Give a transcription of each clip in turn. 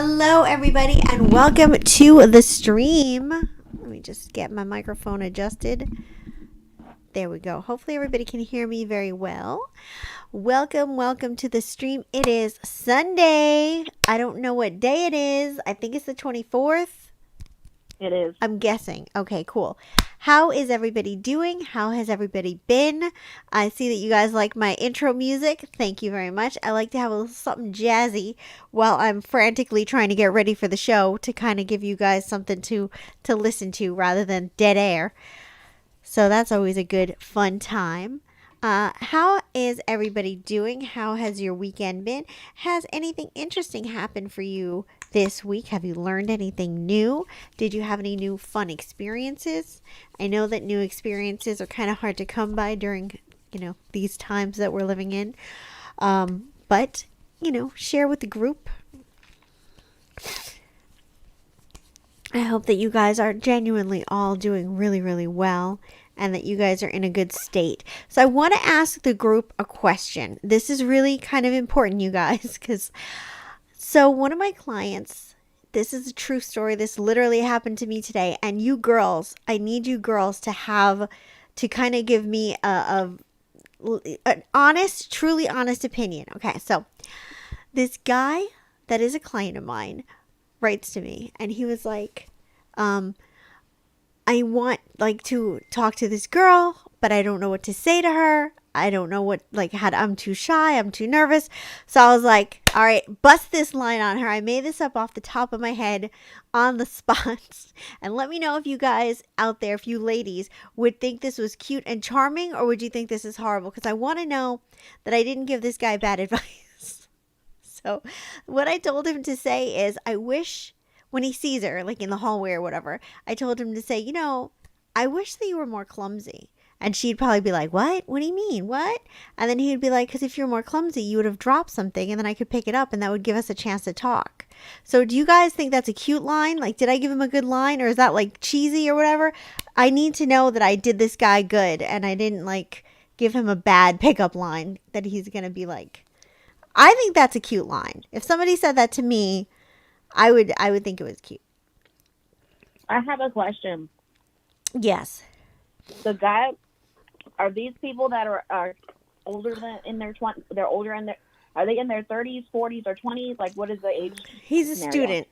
Hello, everybody, and welcome to the stream. Let me just get my microphone adjusted. There we go. Hopefully, everybody can hear me very well. Welcome to the stream. It is Sunday. I don't know what day it is. I think it's the 24th. It is. I'm guessing. Okay, cool. How is everybody doing? How has everybody been? I see that you guys like my intro music. Thank you very much. I like to have a little something jazzy while I'm frantically trying to get ready for the show to kind of give you guys something to listen to rather than dead air. So that's always a good, fun time. How is everybody doing? How has your weekend been? Has anything interesting happened for you this week? Have you learned anything new? Did you have any new fun experiences? I know that new experiences are kind of hard to come by during, these times that we're living in. But, share with the group. I hope that you guys are genuinely all doing really, really well and that you guys are in a good state. So I want to ask the group a question. This is really kind of important, you guys, because so one of my clients, this is a true story. This literally happened to me today. And you girls, I need you girls to kind of give me an honest, truly honest opinion. Okay, so this guy that is a client of mine writes to me and he was like, I want to talk to this girl, but I don't know what to say to her. I don't know what, I'm too shy. I'm too nervous. So I was like, all right, bust this line on her. I made this up off the top of my head on the spot. And let me know if you guys out there, if you ladies would think this was cute and charming, or would you think this is horrible? Because I want to know that I didn't give this guy bad advice. So what I told him to say is, I wish when he sees her, in the hallway or whatever, I told him to say, I wish that you were more clumsy. And she'd probably be like, what? What do you mean? What? And then he'd be like, because if you're more clumsy, you would have dropped something and then I could pick it up and that would give us a chance to talk. So do you guys think that's a cute line? Did I give him a good line, or is that cheesy or whatever? I need to know that I did this guy good and I didn't give him a bad pickup line that he's going to be like. I think that's a cute line. If somebody said that to me, I would think it was cute. I have a question. Yes. The guy, are these people that are older than in their 20s? They're older in their. Are they in their 30s, 40s, or 20s? What is the age? He's a student.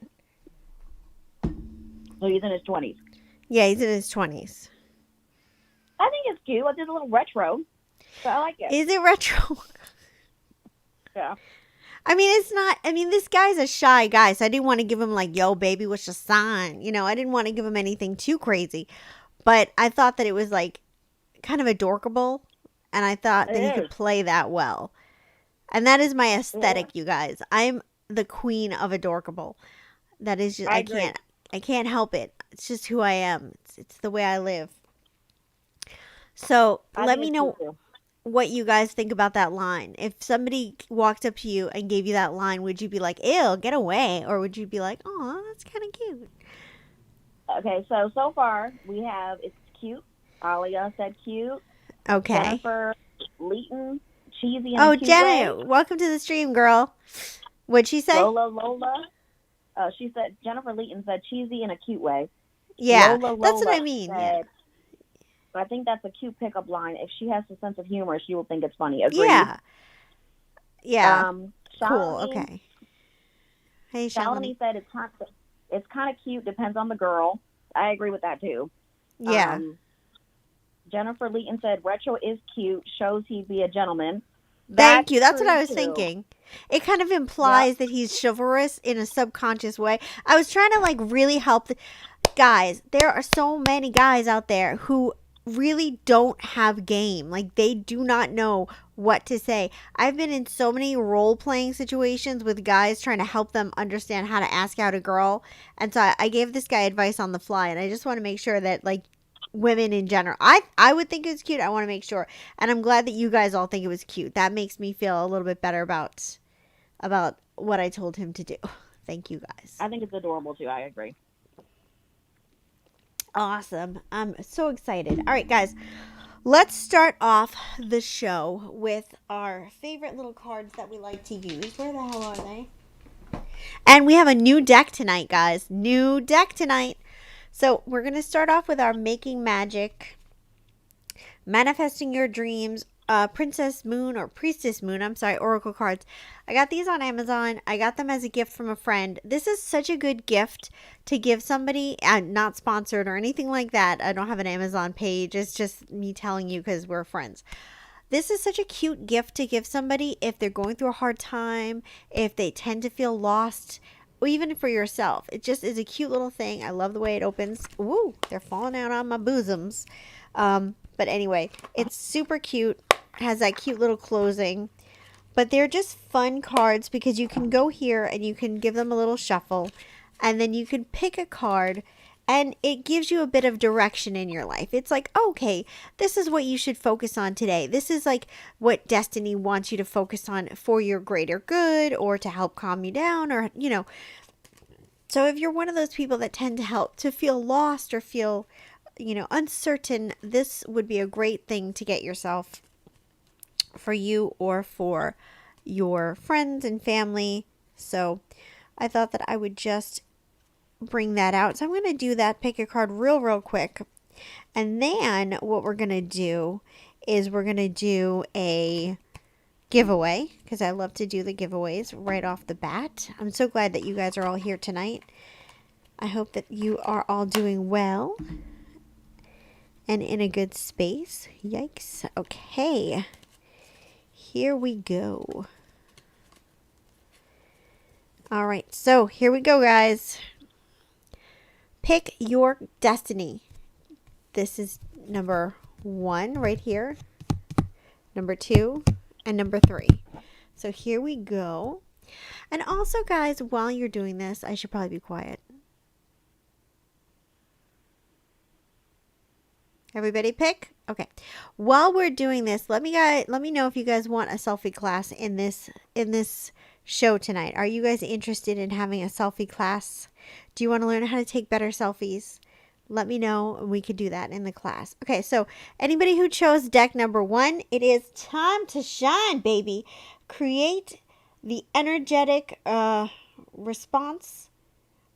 So he's in his 20s. Yeah, he's in his 20s. I think it's cute. It's a little retro. So I like it. Is it retro? Yeah. I mean, it's not. I mean, this guy's a shy guy, so I didn't want to give him yo, baby, what's your sign? I didn't want to give him anything too crazy. But I thought that it was kind of adorkable, and I thought that he could play that well. And that is my aesthetic, you guys. I'm the queen of adorkable. That is just I can't help it. It's just who I am. It's the way I live. So let me know what you guys think about that line. If somebody walked up to you and gave you that line, would you be like, ew, get away? Or would you be like, oh, that's kind of cute? Okay, so far we have, it's cute. Alia said cute. Okay. Jennifer Leeton, cheesy and oh, cute Jenny, way. Welcome to the stream, girl. What'd she say? Lola. She said, Jennifer Leeton said cheesy in a cute way. Yeah, Lola that's what I mean. Said, I think that's a cute pickup line. If she has a sense of humor, she will think it's funny. Agreed. Yeah. Shalini, cool. Okay. Hey, Shalini said it's kind of cute. Depends on the girl. I agree with that too. Yeah. Jennifer Leeton said retro is cute. Shows he'd be a gentleman. Thank you. That's what I was thinking. It kind of implies that he's chivalrous in a subconscious way. I was trying to really help guys. There are so many guys out there who really don't have game. They do not know what to say. I've been in so many role-playing situations with guys trying to help them understand how to ask out a girl. And so I gave this guy advice on the fly, and I just want to make sure that women in general, I would think it was cute. I want to make sure. And I'm glad that you guys all think it was cute. That makes me feel a little bit better about what I told him to do. Thank you guys. I think it's adorable too. I agree. Awesome. I'm so excited. All right, guys, let's start off the show with our favorite little cards that we like to use. Where the hell are they? And we have a new deck tonight, guys. New deck tonight. So we're going to start off with our Making Magic, Manifesting Your Dreams, Princess Moon or Priestess Moon, I'm sorry, Oracle cards. I got these on Amazon. I got them as a gift from a friend. This is such a good gift to give somebody, not sponsored or anything like that. I don't have an Amazon page. It's just me telling you because we're friends. This is such a cute gift to give somebody if they're going through a hard time, if they tend to feel lost, or even for yourself. It just is a cute little thing. I love the way it opens. Woo, they're falling out on my bosoms. But anyway, it's super cute. Has that cute little closing. But they're just fun cards because you can go here and you can give them a little shuffle. And then you can pick a card and it gives you a bit of direction in your life. It's like, okay, this is what you should focus on today. This is like what destiny wants you to focus on for your greater good or to help calm you down or, you know. So if you're one of those people that tend to feel lost or feel, you know, uncertain, this would be a great thing to get yourself for you or for your friends and family. So I thought that I would just bring that out. So I'm going to do that, pick a card real quick. And then what we're going to do is we're going to do a giveaway because I love to do the giveaways right off the bat. I'm so glad that you guys are all here tonight. I hope that you are all doing well and in a good space. Yikes. Okay. Here we go. All right. So here we go, guys. Pick your destiny. This is number 1 right here, number 2, and number 3. So here we go. And also, guys, while you're doing this, I should probably be quiet. Everybody pick? Okay. While we're doing this, let me know if you guys want a selfie class in this show tonight. Are you guys interested in having a selfie class? Do you want to learn how to take better selfies? Let me know and we could do that in the class. Okay, so anybody who chose deck number 1, it is time to shine, baby. Create the energetic response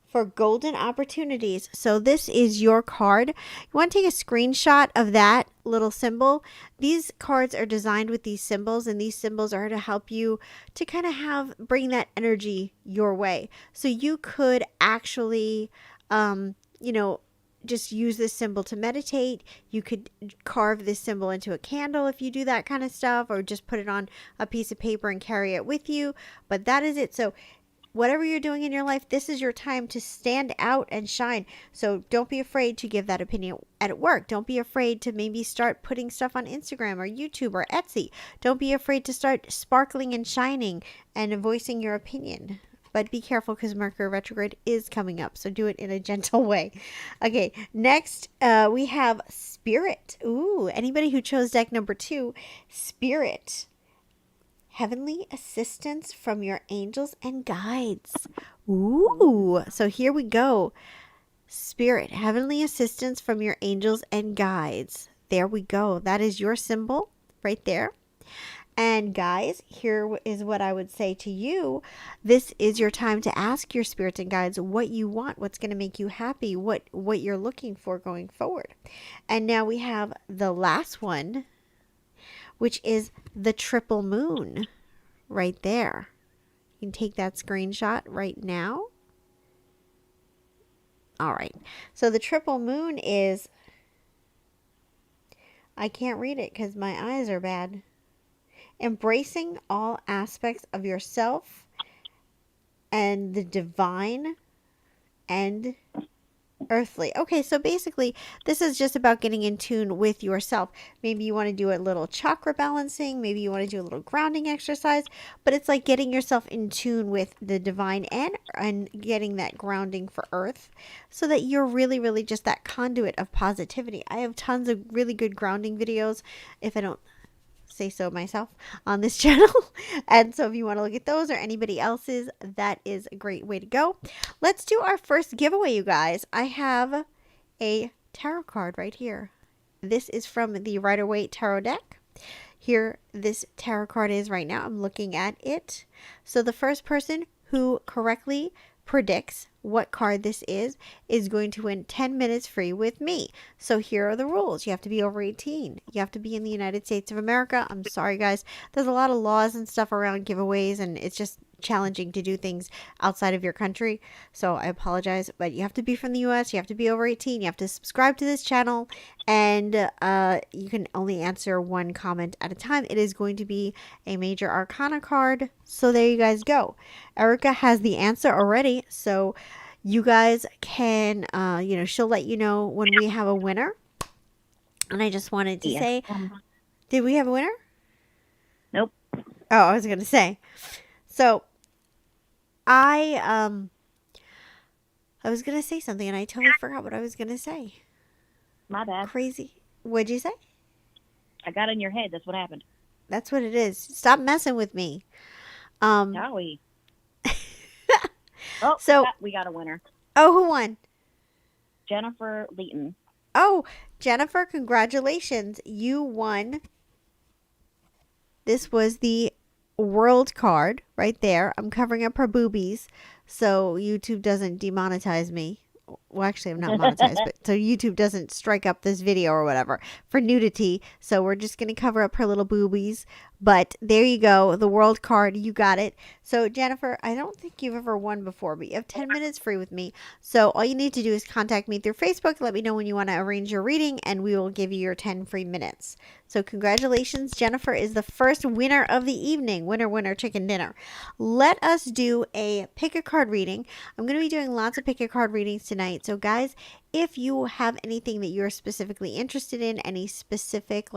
for golden opportunities. So this is your card. You want to take a screenshot of that little symbol. These cards are designed with these symbols, and these symbols are to help you to kind of bring that energy your way. So you could actually, just use this symbol to meditate. You could carve this symbol into a candle if you do that kind of stuff, or just put it on a piece of paper and carry it with you. But that is it. So whatever you're doing in your life, this is your time to stand out and shine. So don't be afraid to give that opinion at work. Don't be afraid to maybe start putting stuff on Instagram or YouTube or Etsy. Don't be afraid to start sparkling and shining and voicing your opinion. But be careful because Mercury retrograde is coming up. So do it in a gentle way. Okay, next we have Spirit. Ooh, anybody who chose deck number 2, Spirit. Heavenly assistance from your angels and guides. Ooh, so here we go. Spirit, heavenly assistance from your angels and guides. There we go. That is your symbol right there. And guys, here is what I would say to you. This is your time to ask your spirits and guides what you want, what's going to make you happy, what you're looking for going forward. And now we have the last one, which is the triple moon right there. You can take that screenshot right now. All right. So the triple moon is, I can't read it because my eyes are bad. Embracing all aspects of yourself and the divine and earthly. Okay, so basically this is just about getting in tune with yourself. Maybe you want to do a little chakra balancing, maybe you want to do a little grounding exercise, but it's like getting yourself in tune with the divine and getting that grounding for earth so that you're really just that conduit of positivity. I have tons of really good grounding videos, if I don't say so myself, on this channel. And so if you want to look at those or anybody else's, that is a great way to go. Let's do our first giveaway, you guys. I have a tarot card right here. This is from the Rider-Waite Tarot deck. Here, this tarot card is right now. I'm looking at it. So the first person who correctly predicts what card this is going to win 10 minutes free with me. So here are the rules. You have to be over 18. You have to be in the United States of America. I'm sorry, guys. There's a lot of laws and stuff around giveaways, and it's just challenging to do things outside of your country. So I apologize, but you have to be from the US. You have to be over 18. You have to subscribe to this channel, and you can only answer one comment at a time. It is going to be a major arcana card. So there you guys go. Erica has the answer already. So you guys can, she'll let you know when we have a winner. And I just wanted to say, did we have a winner? Nope. Oh, I was going to say. So I was going to say something and I totally forgot what I was going to say. My bad. Crazy. What'd you say? I got in your head. That's what happened. That's what it is. Stop messing with me. Golly. Oh, so we got a winner. Oh, who won? Jennifer Leeton. Oh, Jennifer, congratulations. You won. This was the world card right there. I'm covering up her boobies so YouTube doesn't demonetize me. Well, actually, I'm not monetized, but so YouTube doesn't strike up this video or whatever for nudity. So we're just going to cover up her little boobies. But there you go. The world card. You got it. So, Jennifer, I don't think you've ever won before, but you have 10 minutes free with me. So all you need to do is contact me through Facebook. Let me know when you want to arrange your reading, and we will give you your 10 free minutes. So congratulations. Jennifer is the first winner of the evening. Winner, winner, chicken dinner. Let us do a pick a card reading. I'm going to be doing lots of pick a card readings tonight. So guys, if you have anything that you're specifically interested in, any specific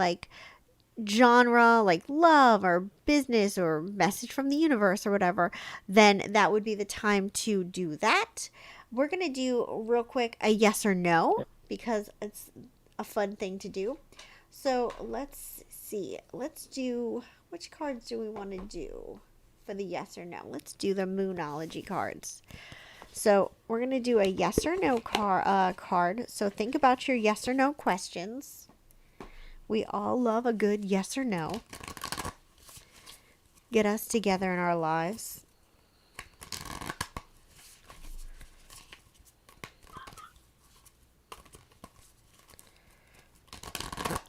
genre like love or business or message from the universe or whatever, then that would be the time to do that. We're going to do real quick a yes or no because it's a fun thing to do. So let's see. Let's do, which cards do we want to do for the yes or no? Let's do the Moonology cards. So we're going to do a yes or no card. So think about your yes or no questions. We all love a good yes or no. Get us together in our lives.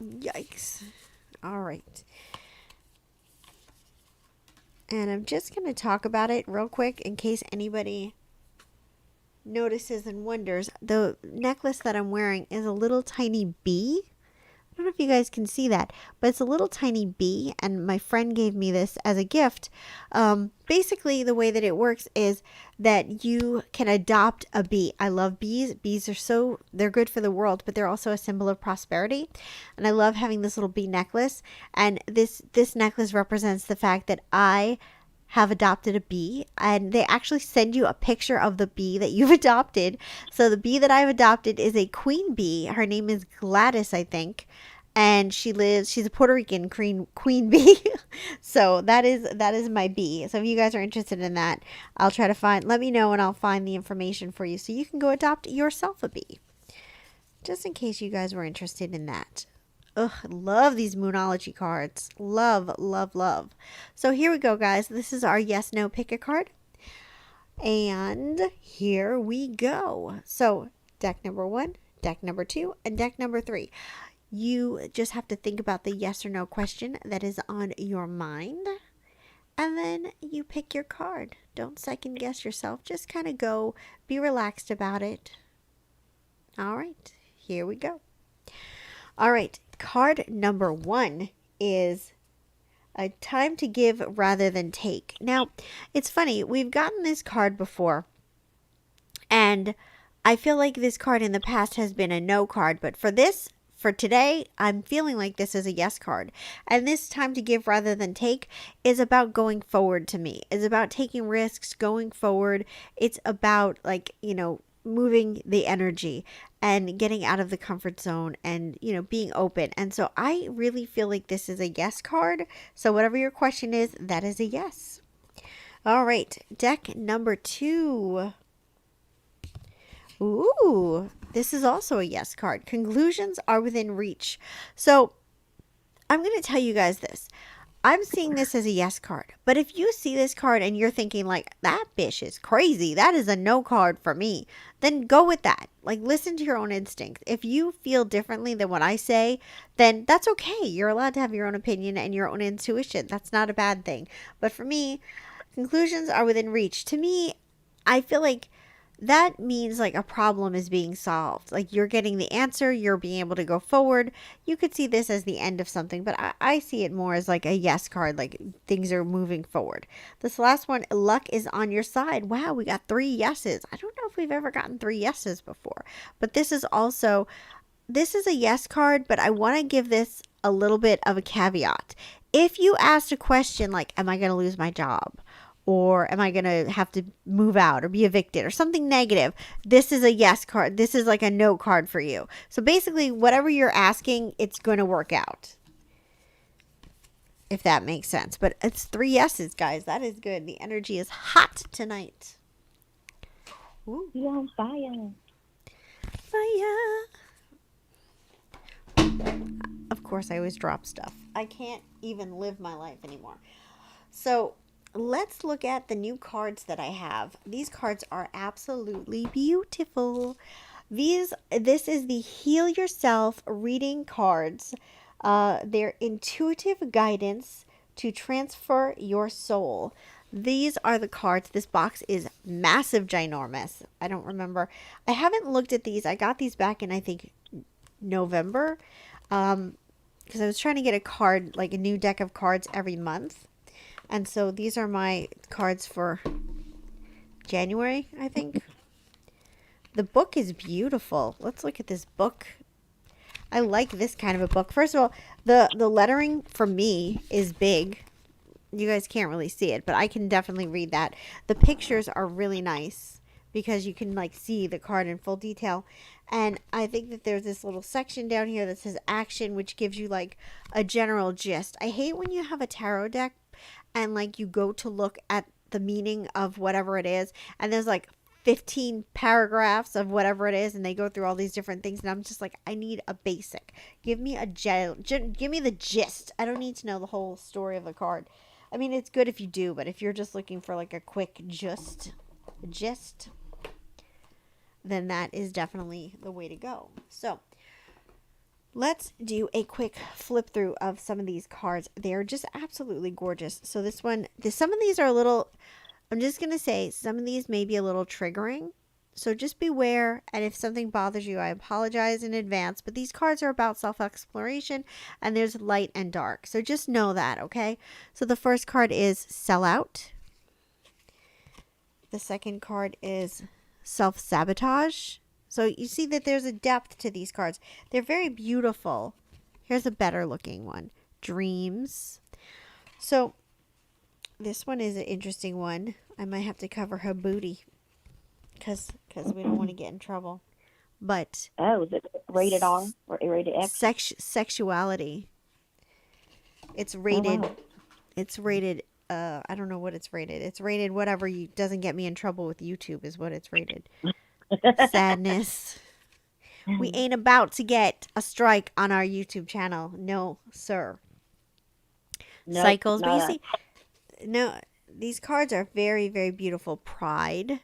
Yikes. All right. And I'm just going to talk about it real quick in case anybody notices and wonders. The necklace that I'm wearing is a little tiny bee. I don't know if you guys can see that, but it's a little tiny bee, and my friend gave me this as a gift. Basically, the way that it works is that you can adopt a bee. I love bees. Bees are they're good for the world, but they're also a symbol of prosperity. And I love having this little bee necklace. And this necklace represents the fact that I have adopted a bee, and they actually send you a picture of the bee that you've adopted. So the bee that I've adopted is a queen bee. Her name is Gladys, I think. And she's a Puerto Rican queen bee. So that is my bee. So if you guys are interested in that, I'll try to let me know and I'll find the information for you so you can go adopt yourself a bee. Just in case you guys were interested in that. Ugh, love these Moonology cards. Love, love, love. So here we go, guys. This is our yes, no, pick a card. And here we go. So deck number 1, deck number 2, and deck number 3. You just have to think about the yes or no question that is on your mind. And then you pick your card. Don't second guess yourself. Just kind of be relaxed about it. All right, here we go. All right, card number 1 is a time to give rather than take. Now, it's funny. We've gotten this card before, and I feel like this card in the past has been a no card, but for today, I'm feeling like this is a yes card. And this time to give rather than take is about going forward to me. It's about taking risks, going forward. It's about moving the energy and getting out of the comfort zone and, being open. And so I really feel like this is a yes card. So whatever your question is, that is a yes. All right, deck number 2. Ooh, this is also a yes card. Conclusions are within reach. So I'm going to tell you guys this. I'm seeing this as a yes card. But if you see this card and you're thinking like that bitch is crazy, that is a no card for me, then go with that. Like listen to your own instinct. If you feel differently than what I say, then that's okay. You're allowed to have your own opinion and your own intuition. That's not a bad thing. But for me, conclusions are within reach. To me, I feel like that means like a problem is being solved. Like you're getting the answer, you're being able to go forward. You could see this as the end of something, but I see it more as like a yes card, like things are moving forward. This last one, luck is on your side. Wow, we got 3 yeses. I don't know if we've ever gotten 3 yeses before, but this is also, this is a yes card, but I want to give this a little bit of a caveat. If you asked a question like, am I going to lose my job? Or am I going to have to move out or be evicted or something negative? This is a yes card. This is like a no card for you. So basically, whatever you're asking, it's going to work out. If that makes sense. But it's 3 yeses, guys. That is good. The energy is hot tonight. Ooh, you on fire. Fire. Of course, I always drop stuff. I can't even live my life anymore. So let's look at the new cards that I have. These cards are absolutely beautiful. This is the Heal Yourself reading cards. They're intuitive guidance to transfer your soul. These are the cards. This box is massive, ginormous. I don't remember. I haven't looked at these. I got these back in, I think, November. Because I was trying to get a card, like a new deck of cards every month. And so these are my cards for January, I think. The book is beautiful. Let's look at this book. I like this kind of a book. First of all, the lettering for me is big. You guys can't really see it, but I can definitely read that. The pictures are really nice because you can like see the card in full detail. And I think that there's this little section down here that says action, which gives you like a general gist. I hate when you have a tarot deck and like you go to look at the meaning of whatever it is and there's like 15 paragraphs of whatever it is and they go through all these different things and I'm just like, I need a basic. Give me give me the gist. I don't need to know the whole story of the card. I mean, it's good if you do, but if you're just looking for like a quick gist, then that is definitely the way to go. So let's do a quick flip through of some of these cards. They're just absolutely gorgeous. So some of these are a little, I'm just going to say some of these may be a little triggering. So just beware. And if something bothers you, I apologize in advance. But these cards are about self-exploration and there's light and dark. So just know that, okay? So the first card is Sell Out. The second card is Self-Sabotage. So you see that there's a depth to these cards. They're very beautiful. Here's a better looking one. Dreams. So this one is an interesting one. I might have to cover her booty because we don't want to get in trouble. But oh, is it rated R or rated X? Sexuality. It's rated. Oh, wow. It's rated. I don't know what it's rated. It's rated whatever doesn't get me in trouble with YouTube is what it's rated. Sadness. We ain't about to get a strike on our YouTube channel. No, sir. Nope, Cycles. But you see, no, these cards are very, very beautiful. Pride.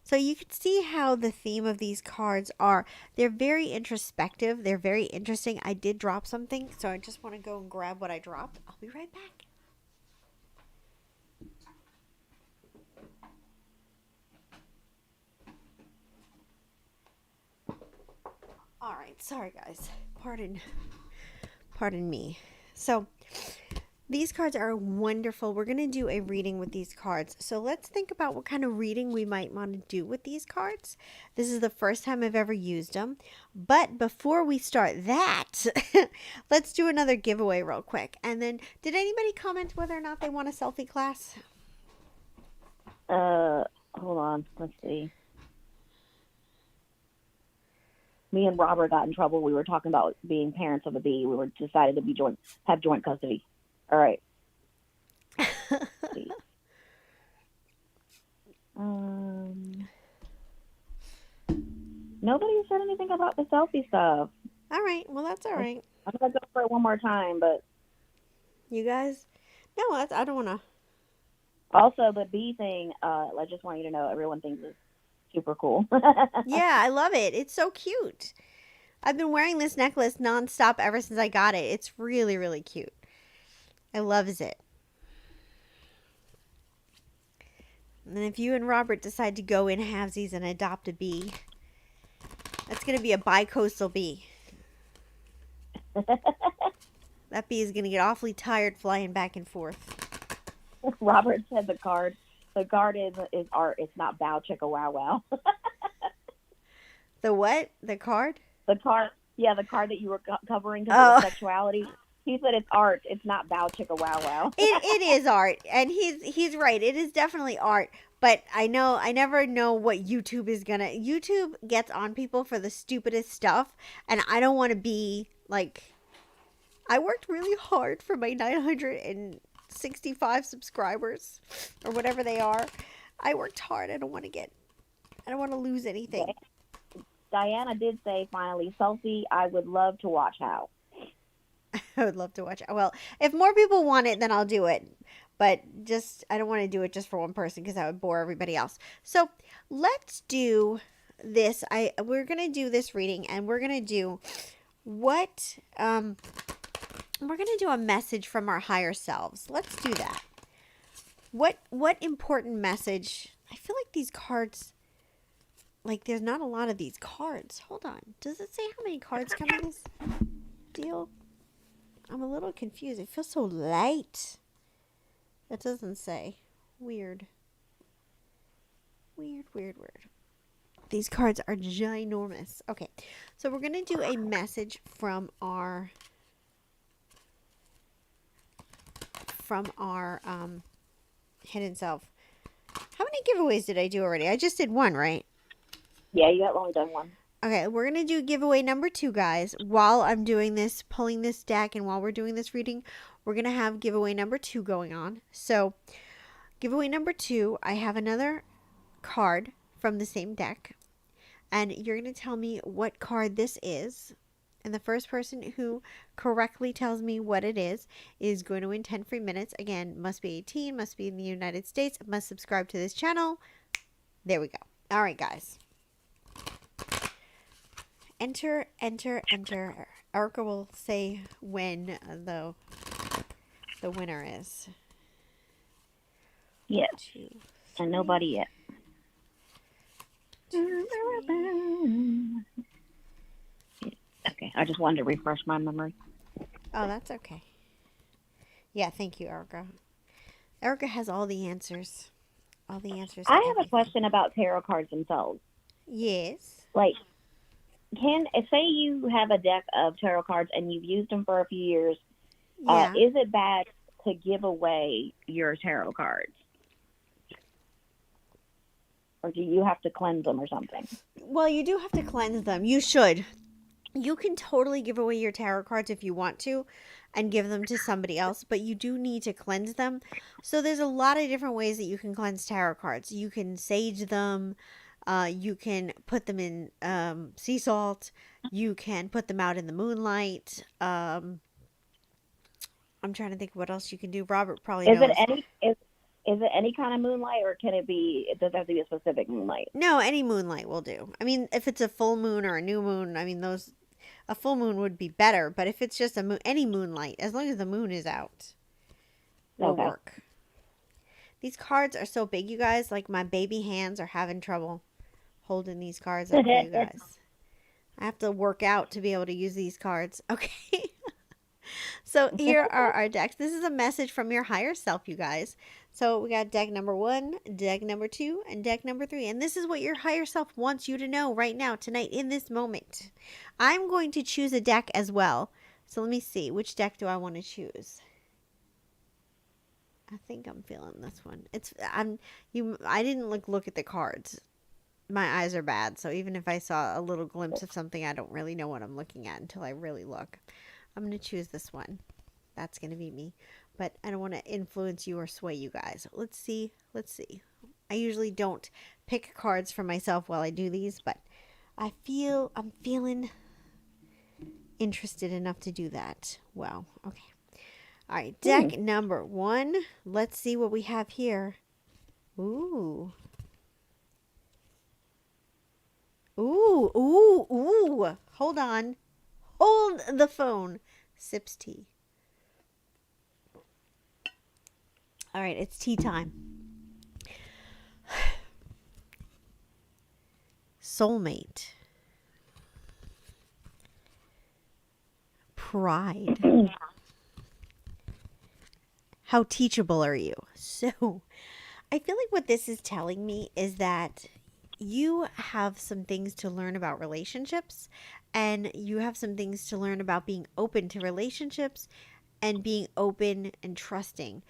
So you can see how the theme of these cards are. They're very introspective. They're very interesting. I did drop something, so I just want to go and grab what I dropped. I'll be right back. All right, sorry guys. Pardon me. So, these cards are wonderful. We're going to do a reading with these cards. So, let's think about what kind of reading we might want to do with these cards. This is the first time I've ever used them. But before we start that, let's do another giveaway real quick. And then, did anybody comment whether or not they want a selfie class? Hold on. Let's see. Me and Robert got in trouble. We were talking about being parents of a bee. We were decided to be have joint custody. All right. Nobody said anything about the selfie stuff. All right. Well, that's all right. I'm gonna go for it one more time, but you guys, No, I don't want to. Also, the bee thing, I just want you to know, everyone thinks it's super cool. Yeah, I love it. It's so cute. I've been wearing this necklace nonstop ever since I got it. It's really, really cute. I loves it. And then if you and Robert decide to go in halvesies and adopt a bee, that's going to be a bi-coastal bee. That bee is going to get awfully tired flying back and forth. Robert said the card. The card is art. It's not bow chicka wow wow. The what? The card? The card, yeah, the card that you were covering because Oh. of sexuality. He said it's art. It's not bow chicka wow wow. It is art, and he's right. It is definitely art. But I never know what YouTube is gonna. YouTube gets on people for the stupidest stuff, and I don't want to be like. I worked really hard for my 965 subscribers, or whatever they are. I worked hard. I don't want to lose anything. Diana did say finally, Sophie, I would love to watch how. I would love to watch it. Well, if more people want it, then I'll do it. But I don't want to do it just for one person because that would bore everybody else. So let's do this. We're gonna do this reading, and we're gonna do what we're gonna do a message from our higher selves. Let's do that. What important message? I feel like these cards. Like there's not a lot of these cards. Hold on. Does it say how many cards come in this deal? I'm a little confused. It feels so light. It doesn't say. Weird. Weird. These cards are ginormous. Okay. So we're going to do a message from our hidden self. How many giveaways did I do already? I just did one, right? Yeah, you have only done one. Okay, we're going to do giveaway number 2, guys. While I'm doing this, pulling this deck, and while we're doing this reading, we're going to have giveaway number 2 going on. So, giveaway number 2, I have another card from the same deck. And you're going to tell me what card this is. And the first person who correctly tells me what it is going to win 10 free minutes. Again, must be 18, must be in the United States, must subscribe to this channel. There we go. All right, guys. Enter. Erica will say when the winner is. Yes. 2, 3. And nobody yet. Okay, I just wanted to refresh my memory. Oh, that's okay. Yeah, thank you, Erica. Erica has all the answers. All the answers. I have a question about tarot cards themselves. Yes. Like, say you have a deck of tarot cards and you've used them for a few years, Yeah. is it bad to give away your tarot cards? Or do you have to cleanse them or something? Well, you do have to cleanse them. You should. You can totally give away your tarot cards if you want to and give them to somebody else, but you do need to cleanse them. So there's a lot of different ways that you can cleanse tarot cards. You can sage them. You can put them in sea salt. You can put them out in the moonlight. I'm trying to think what else you can do. Robert probably knows. Is it any kind of moonlight, or can it be? It doesn't have to be a specific moonlight. No, any moonlight will do. I mean, if it's a full moon or a new moon, I mean a full moon would be better. But if it's just any moonlight, as long as the moon is out, will work. These cards are so big, you guys. Like my baby hands are having trouble holding these cards up for you guys. I have to work out to be able to use these cards. Okay. So here are our decks. This is a message from your higher self, you guys. So we got deck number 1, deck number 2, and deck number 3. And this is what your higher self wants you to know right now, tonight, in this moment. I'm going to choose a deck as well. So let me see. Which deck do I want to choose? I think I'm feeling this one. I didn't look at the cards. My eyes are bad, so even if I saw a little glimpse of something, I don't really know what I'm looking at until I really look. I'm going to choose this one. That's going to be me. But I don't want to influence you or sway you guys. Let's see. I usually don't pick cards for myself while I do these, but I'm feeling interested enough to do that. Wow. Okay. All right, deck number 1. Let's see what we have here. Ooh. Ooh, ooh, ooh. Hold on. Hold the phone. Sips tea. All right, it's tea time. Soulmate. Pride. How teachable are you? So, I feel like what this is telling me is that you have some things to learn about relationships, and you have some things to learn about being open to relationships and being open and trusting.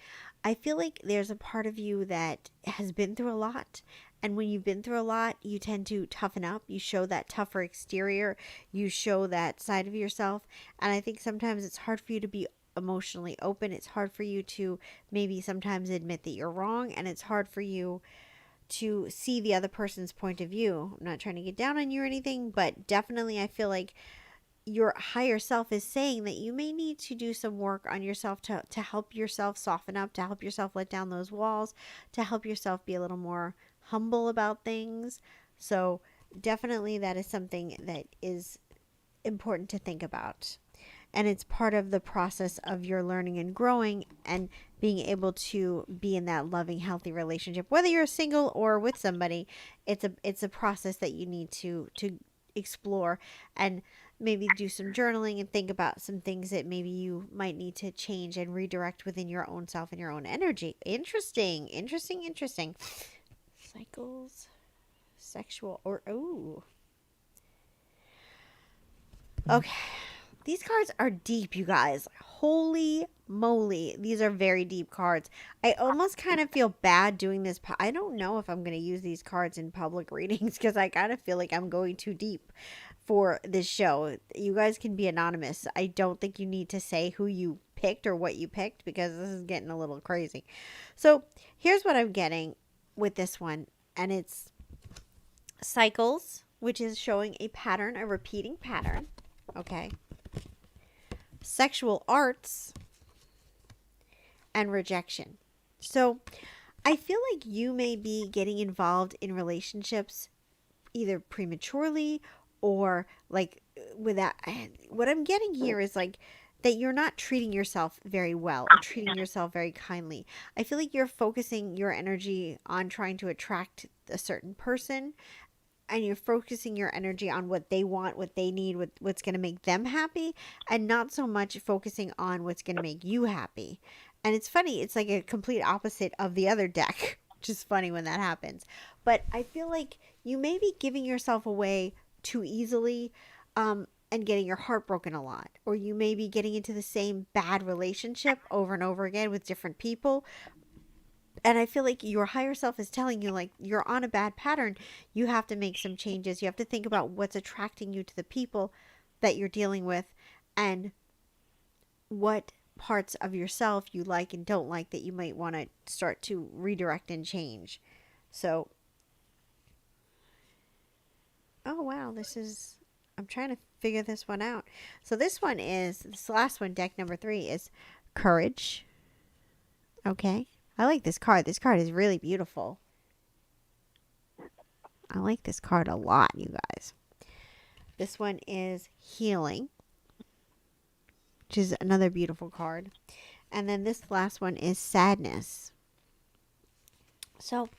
I feel like there's a part of you that has been through a lot. And when you've been through a lot, you tend to toughen up. You show that tougher exterior. You show that side of yourself. And I think sometimes it's hard for you to be emotionally open. It's hard for you to maybe sometimes admit that you're wrong. And it's hard for you to see the other person's point of view. I'm not trying to get down on you or anything, but definitely I feel like your higher self is saying that you may need to do some work on yourself to help yourself soften up, to help yourself let down those walls, to help yourself be a little more humble about things. So definitely that is something that is important to think about. And it's part of the process of your learning and growing and being able to be in that loving, healthy relationship. Whether you're single or with somebody, it's a process that you need to explore and maybe do some journaling and think about some things that maybe you might need to change and redirect within your own self and your own energy. Interesting, interesting, interesting. Cycles, sexual, or ooh. Okay. These cards are deep, you guys. Holy moly. These are very deep cards. I almost kind of feel bad doing this. I don't know if I'm going to use these cards in public readings because I kind of feel like I'm going too deep for this show. You guys can be anonymous. I don't think you need to say who you picked or what you picked because this is getting a little crazy. So here's what I'm getting with this one. And it's cycles, which is showing a pattern, a repeating pattern. Okay. Sexual arts, and rejection. So I feel like you may be getting involved in relationships either prematurely or like without. What I'm getting here is like that you're not treating yourself very well or treating yourself very kindly. I feel like you're focusing your energy on trying to attract a certain person, and you're focusing your energy on what they want, what they need, what's going to make them happy, and not so much focusing on what's going to make you happy. And it's funny, it's like a complete opposite of the other deck, which is funny when that happens. But I feel like you may be giving yourself away too easily, and getting your heart broken a lot. Or you may be getting into the same bad relationship over and over again with different people. And I feel like your higher self is telling you, like, you're on a bad pattern. You have to make some changes. You have to think about what's attracting you to the people that you're dealing with and what parts of yourself you like and don't like that you might want to start to redirect and change. So, oh, wow, I'm trying to figure this one out. So this last one, deck number 3, is courage. Okay. I like this card. This card is really beautiful. I like this card a lot, you guys. This one is healing, which is another beautiful card. And then this last one is sadness. So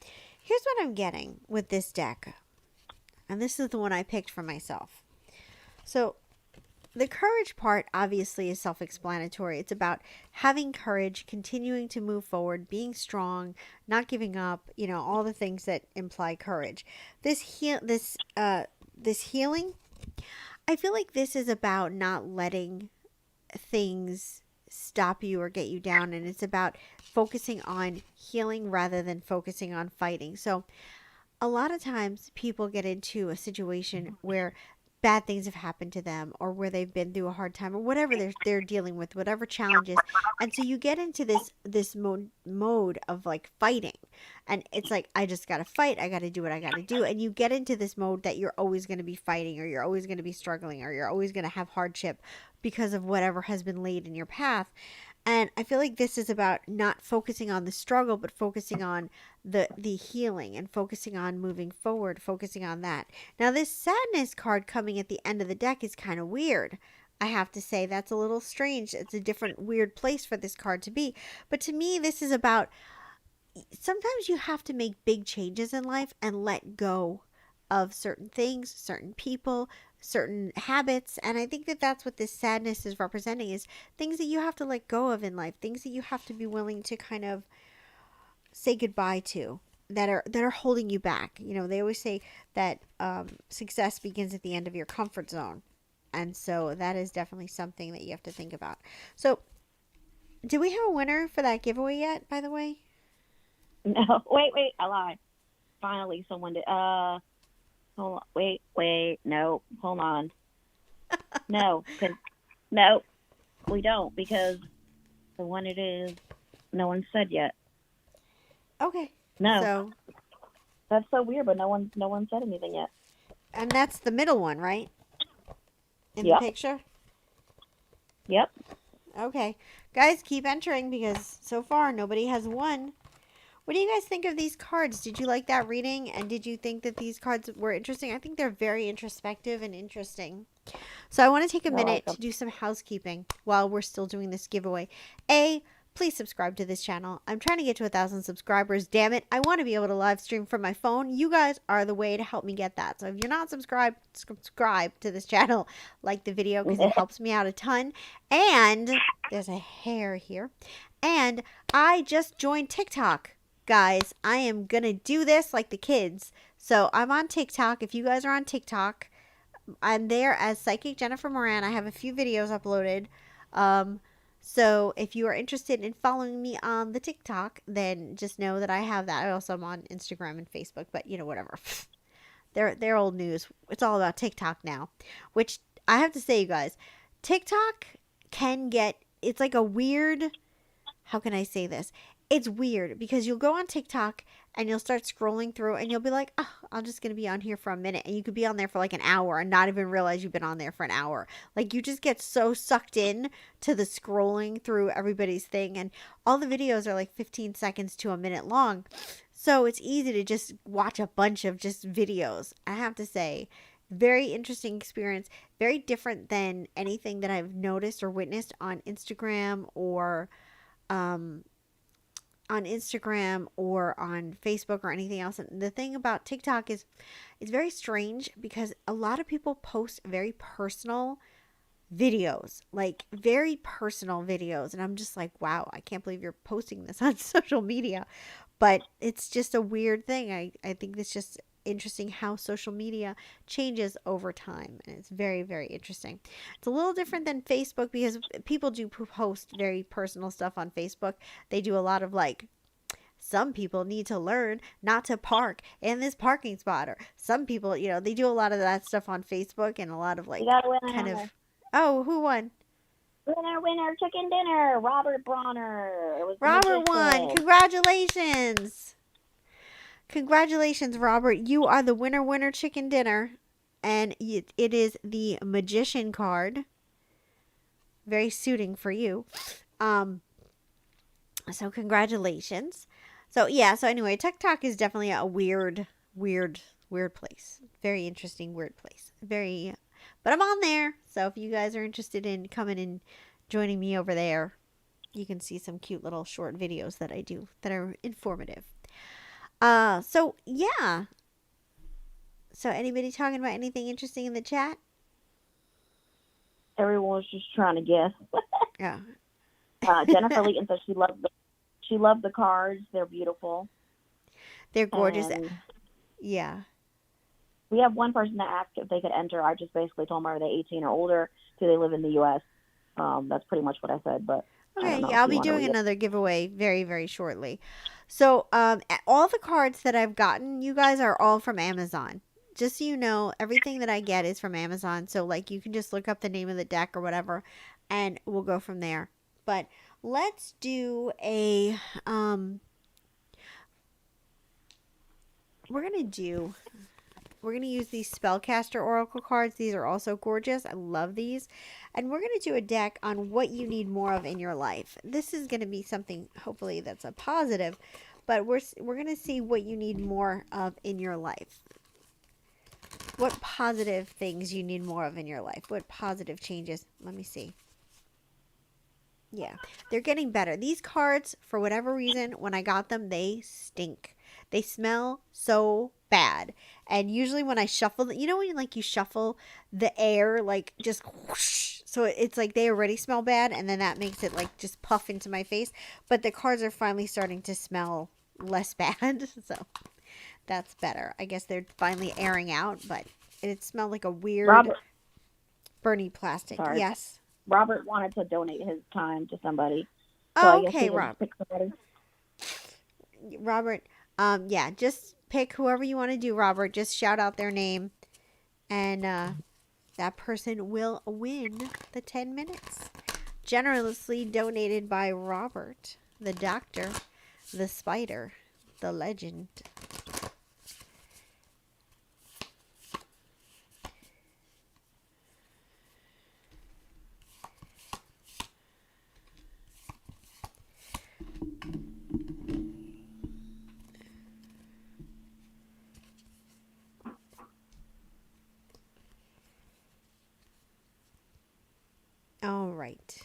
here's what I'm getting with this deck. And this is the one I picked for myself. So the courage part obviously is self-explanatory. It's about having courage, continuing to move forward, being strong, not giving up, all the things that imply courage. This healing, I feel like this is about not letting things stop you or get you down, and it's about focusing on healing rather than focusing on fighting. So a lot of times people get into a situation where bad things have happened to them, or where they've been through a hard time, or whatever they're dealing with, whatever challenges, and so you get into this mode of like fighting, and it's like, I just gotta fight, I gotta do what I gotta do, and you get into this mode that you're always going to be fighting, or you're always going to be struggling, or you're always going to have hardship because of whatever has been laid in your path. And I feel like this is about not focusing on the struggle, but focusing on the healing and focusing on moving forward, focusing on that. Now, this sadness card coming at the end of the deck is kind of weird. I have to say that's a little strange. It's a different weird place for this card to be. But to me, this is about sometimes you have to make big changes in life and let go of certain things, certain people, certain habits. And I think that that's what this sadness is representing, is things that you have to let go of in life, things that you have to be willing to kind of say goodbye to, that are holding you back. You know, they always say that success begins at the end of your comfort zone. And so that is definitely something that you have to think about. So, do we have a winner for that giveaway yet, by the way? No, wait, I lied. Finally, someone did. Hold on. Wait. No, hold on. No, no, we don't, because the one it is, no one said yet. Okay. No, So, that's so weird, but no one said anything yet. and that's the middle one, right? In Yep. the picture? Yep. Okay. Guys, keep entering because so far nobody has won. What do you guys think of these cards? Did you like that reading? And did you think that these cards were interesting? I think they're very introspective and interesting. So I want to take a I like minute them. to do some housekeeping while we're still doing this giveaway. A, please subscribe to this channel. I'm trying to get to 1,000 subscribers. Damn it. I want to be able to live stream from my phone. You guys are the way to help me get that. So if you're not subscribed, subscribe to this channel. Like the video because it helps me out a ton. And there's a hair here. And I just joined TikTok. Guys, I am going to do this like the kids. So I'm on TikTok. If you guys are on TikTok, I'm there as Psychic Jennifer Moran. I have a few videos uploaded. So if you are interested in following me on the TikTok, then just know that I have that. I also am on Instagram and Facebook, but you know, whatever. They're old news. It's all about TikTok now, which I have to say, you guys, TikTok can get, it's like a weird, how can I say this? It's weird because you'll go on TikTok and you'll start scrolling through and you'll be like, oh, I'm just going to be on here for a minute. And you could be on there for like an hour and not even realize you've been on there for an hour. Like you just get so sucked in to the scrolling through everybody's thing. And all the videos are like 15 seconds to a minute long. So it's easy to just watch a bunch of just videos. I have to say, very interesting experience. Very different than anything that I've noticed or witnessed on Instagram or on Instagram or on Facebook or anything else. And the thing about TikTok is it's very strange because a lot of people post very personal videos, like very personal videos. And I'm just like, wow, I can't believe you're posting this on social media. But it's just a weird thing. I think it's just interesting how social media changes over time. And it's very, very interesting. It's a little different than Facebook because people do post very personal stuff on Facebook. They do a lot of like, some people need to learn not to park in this parking spot. Or some people, you know, they do a lot of that stuff on Facebook and a lot of like We got a winner. kind of, oh, who won? Winner, chicken dinner. Robert Bronner. It was the Robert won. magician. Congratulations. Congratulations, Robert. You are the winner, chicken dinner. And it is the magician card. Very suiting for you. So congratulations. So yeah, so anyway, TikTok is definitely a weird place. Very interesting, weird place. But I'm on there. So if you guys are interested in coming and joining me over there, you can see some cute little short videos that I do that are informative. So yeah. So anybody talking about anything interesting in the chat? Everyone was just trying to guess. Yeah. Jennifer Leeton said she loved the cards. They're beautiful. They're gorgeous. And Yeah. we have one person that asked if they could enter. I just basically told them, are they 18 or older? Do they live in the U.S.? That's pretty much what I said. But Okay, yeah, I'll be doing another giveaway very, very shortly. So, all the cards that I've gotten, you guys, are all from Amazon. Just so you know, everything that I get is from Amazon. So, like, you can just look up the name of the deck or whatever, and we'll go from there. But let's do a, we're going to do, We're going to use these Spellcaster Oracle cards. These are also gorgeous. I love these. And we're going to do a deck on what you need more of in your life. This is going to be something, hopefully, that's a positive. But we're going to see what you need more of in your life. What positive things you need more of in your life. What positive changes. Let me see. Yeah, they're getting better. These cards, for whatever reason, when I got them, they stink. They smell so bad. And usually when I shuffle, you know when like you shuffle the air, like just whoosh, so it's like they already smell bad, and then that makes it like just puff into my face. But the cards are finally starting to smell less bad, so that's better. I guess they're finally airing out, but it smelled like a weird Robert, burny plastic. sorry. Yes. Robert wanted to donate his time to somebody. So I guess Okay, he can Rob. pick somebody. Robert, yeah, just pick whoever you want to do, Robert. Just shout out their name, and that person will win the 10 minutes. Generously donated by Robert, the doctor, the spider, the legend. All right.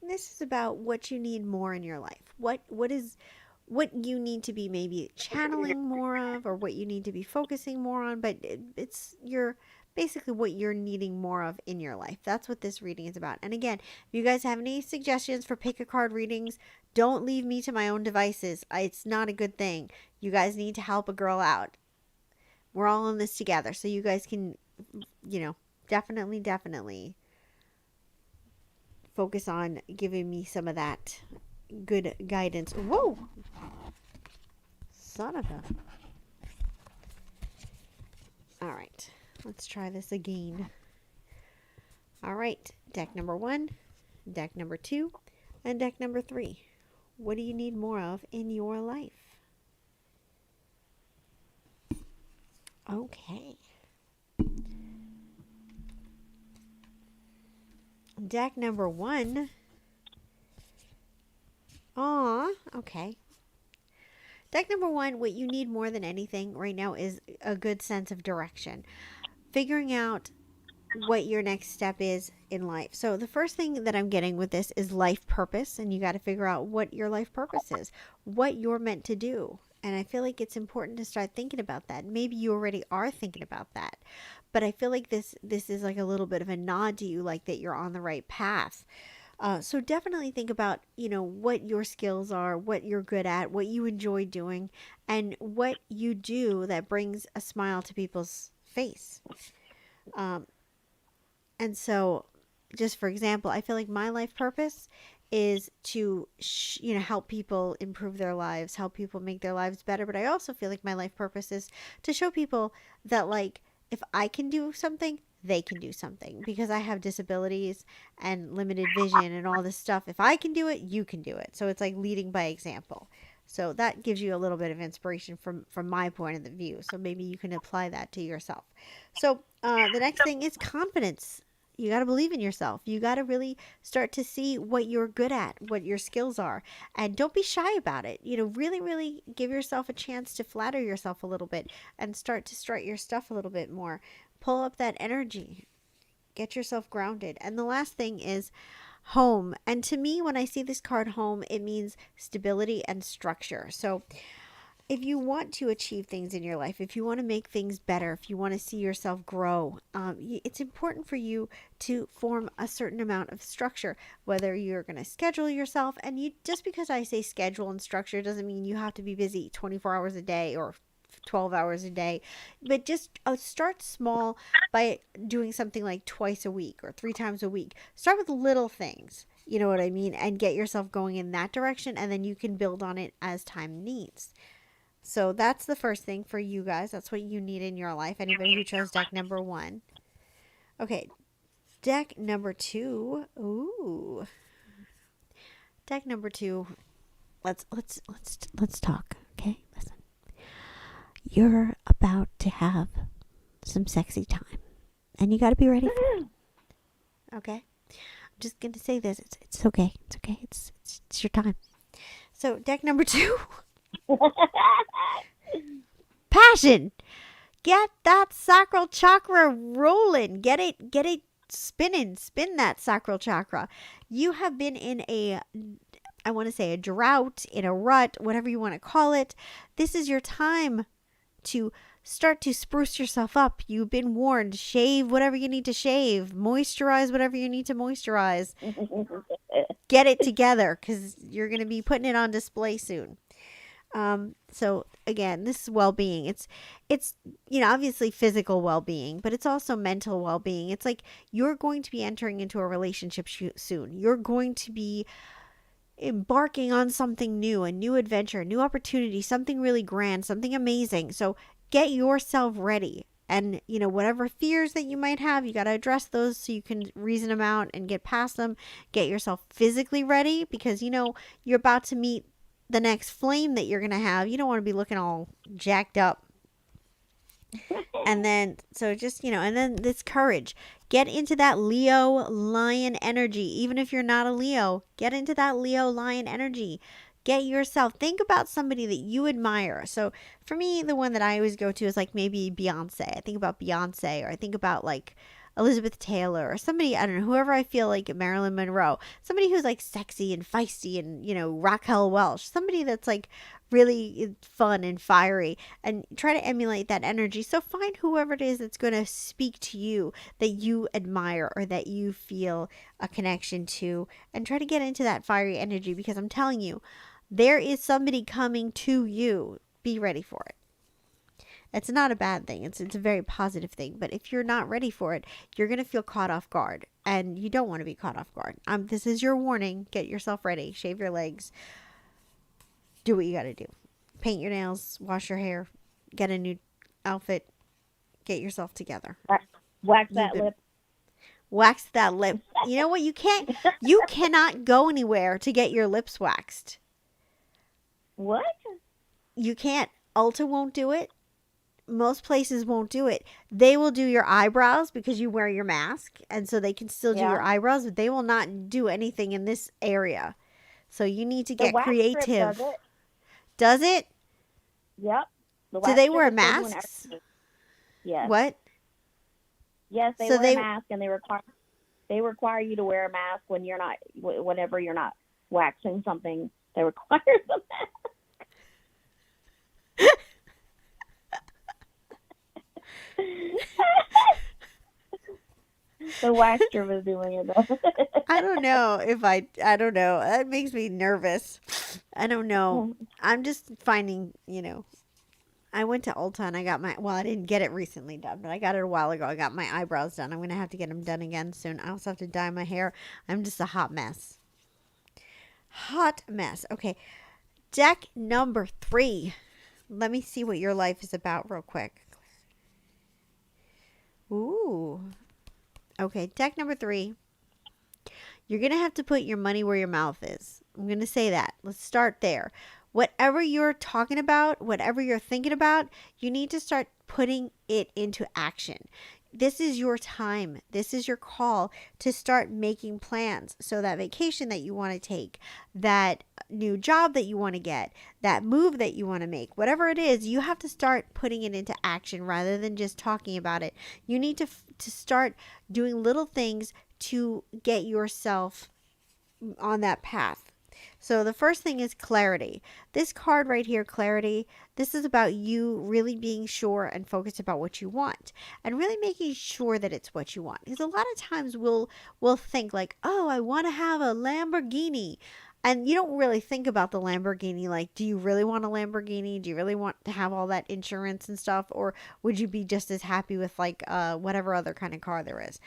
This is about what you need more in your life. What you need to be maybe channeling more of, or what you need to be focusing more on, but it's your basically what you're needing more of in your life. That's what this reading is about. And again, if you guys have any suggestions for pick a card readings, don't leave me to my own devices. It's not a good thing. You guys need to help a girl out. We're all in this together, so you guys can, definitely focus on giving me some of that good guidance. Whoa! Son of a... All right, let's try this again. All right, deck number 1, deck number 2, and deck number 3. What do you need more of in your life? Okay. Deck number 1. Aw, okay. Deck number 1, what you need more than anything right now is a good sense of direction. Figuring out what your next step is in life. So the first thing that I'm getting with this is life purpose, and you got to figure out what your life purpose is, what you're meant to do. And I feel like it's important to start thinking about that. Maybe you already are thinking about that, but I feel like this is like a little bit of a nod to you, like that you're on the right path. So definitely think about, what your skills are, what you're good at, what you enjoy doing, and what you do that brings a smile to people's face. And so, just for example, I feel like my life purpose is to, help people improve their lives, help people make their lives better. But I also feel like my life purpose is to show people that, like, if I can do something, they can do something, because I have disabilities and limited vision and all this stuff. If I can do it, you can do it. So it's like leading by example. So that gives you a little bit of inspiration from my point of view. So maybe you can apply that to yourself. So the next thing is confidence. You got to believe in yourself. You got to really start to see what you're good at, what your skills are, and don't be shy about it. Really, really give yourself a chance to flatter yourself a little bit and start to strut your stuff a little bit more. Pull up that energy. Get yourself grounded. And the last thing is home. And to me, when I see this card home, it means stability and structure. So if you want to achieve things in your life, if you want to make things better, if you want to see yourself grow, it's important for you to form a certain amount of structure, whether you're going to schedule yourself. And just because I say schedule and structure doesn't mean you have to be busy 24 hours a day or 12 hours a day, but just start small by doing something like twice a week or 3 times a week. Start with little things, you know what I mean, and get yourself going in that direction, and then you can build on it as time needs. So that's the first thing for you guys. That's what you need in your life. Anybody who chose deck number 1. Okay, deck number 2. Ooh, deck number 2. Let's talk. Okay, listen. You're about to have some sexy time, and you got to be ready for it. Okay, I'm just gonna say this. It's okay. It's okay. It's your time. So deck number 2, passion. Get that sacral chakra rolling. Get it spinning. Spin that sacral chakra. You have been in I want to say a drought, in a rut, whatever you want to call it. This is your time to start to spruce yourself up. You've been warned. Shave whatever you need to shave. Moisturize whatever you need to moisturize. Get it together because you're going to be putting it on display soon. So again, this is well-being. It's obviously physical well-being, but it's also mental well-being. It's like you're going to be entering into a relationship soon. You're going to be embarking on something new, a new adventure, a new opportunity, something really grand, something amazing. So get yourself ready. And, whatever fears that you might have, you got to address those so you can reason them out and get past them. Get yourself physically ready because, you're about to meet the next flame that you're going to have. You don't want to be looking all jacked up. And then, so just, and then this courage. Get into that Leo lion energy. Even if you're not a Leo, get into that Leo lion energy. Get yourself, think about somebody that you admire. So for me, the one that I always go to is like maybe Beyonce. I think about Beyonce, or I think about like Elizabeth Taylor, or somebody, I don't know, whoever I feel like, Marilyn Monroe, somebody who's like sexy and feisty, and, Raquel Welch, somebody that's like really fun and fiery, and try to emulate that energy. So find whoever it is that's going to speak to you, that you admire or that you feel a connection to, and try to get into that fiery energy, because I'm telling you, there is somebody coming to you. Be ready for it. It's not a bad thing. It's a very positive thing. But if you're not ready for it, you're going to feel caught off guard. And you don't want to be caught off guard. This is your warning. Get yourself ready. Shave your legs. Do what you got to do. Paint your nails. Wash your hair. Get a new outfit. Get yourself together. Wax that lip. Wax that lip. You know what? You cannot go anywhere to get your lips waxed. What? You can't. Ulta won't do it. Most places won't do it. They will do your eyebrows because you wear your mask, and so they can still do your eyebrows, but they will not do anything in this area. So you need to get creative. Does it? Yep. Do they wear masks? Yes. What? Yes, they wear a mask, and they require you to wear a mask whenever you're not waxing something. They require the mask. The waxer was doing it though. I don't know. That makes me nervous. I don't know. I'm just finding, I went to Ulta and I got I didn't get it recently done, but I got it a while ago. I got my eyebrows done. I'm going to have to get them done again soon. I also have to dye my hair. I'm just a hot mess. Hot mess. Okay. Deck number 3. Let me see what your life is about real quick. Ooh. Okay, deck number 3. You're going to have to put your money where your mouth is. I'm going to say that. Let's start there. Whatever you're talking about, whatever you're thinking about, you need to start putting it into action. This is your time. This is your call to start making plans. So that vacation that you want to take, that new job that you want to get, that move that you want to make, whatever it is, you have to start putting it into action rather than just talking about it. You need to start doing little things to get yourself on that path. So the first thing is clarity. This card right here, clarity, this is about you really being sure and focused about what you want and really making sure that it's what you want. Because a lot of times we'll think like, oh, I want to have a Lamborghini. And you don't really think about the Lamborghini. Like, do you really want a Lamborghini? Do you really want to have all that insurance and stuff? Or would you be just as happy with like whatever other kind of car there is?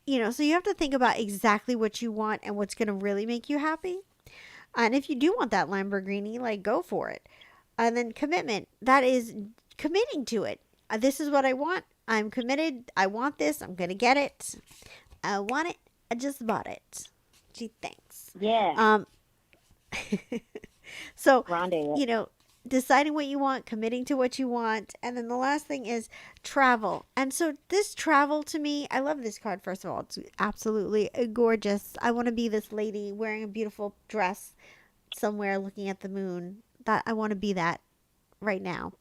So you have to think about exactly what you want and what's going to really make you happy. And if you do want that Lamborghini, like, go for it. And then commitment, that is committing to it. This is what I want. I'm committed. I want this. I'm going to get it. I want it. I just bought it. Gee, thanks. Yeah. So, Grande. deciding what you want, committing to what you want. And then the last thing is travel. And so this travel to me, I love this card. First of all, it's absolutely gorgeous. I want to be this lady wearing a beautiful dress somewhere looking at the moon. That I want to be that right now.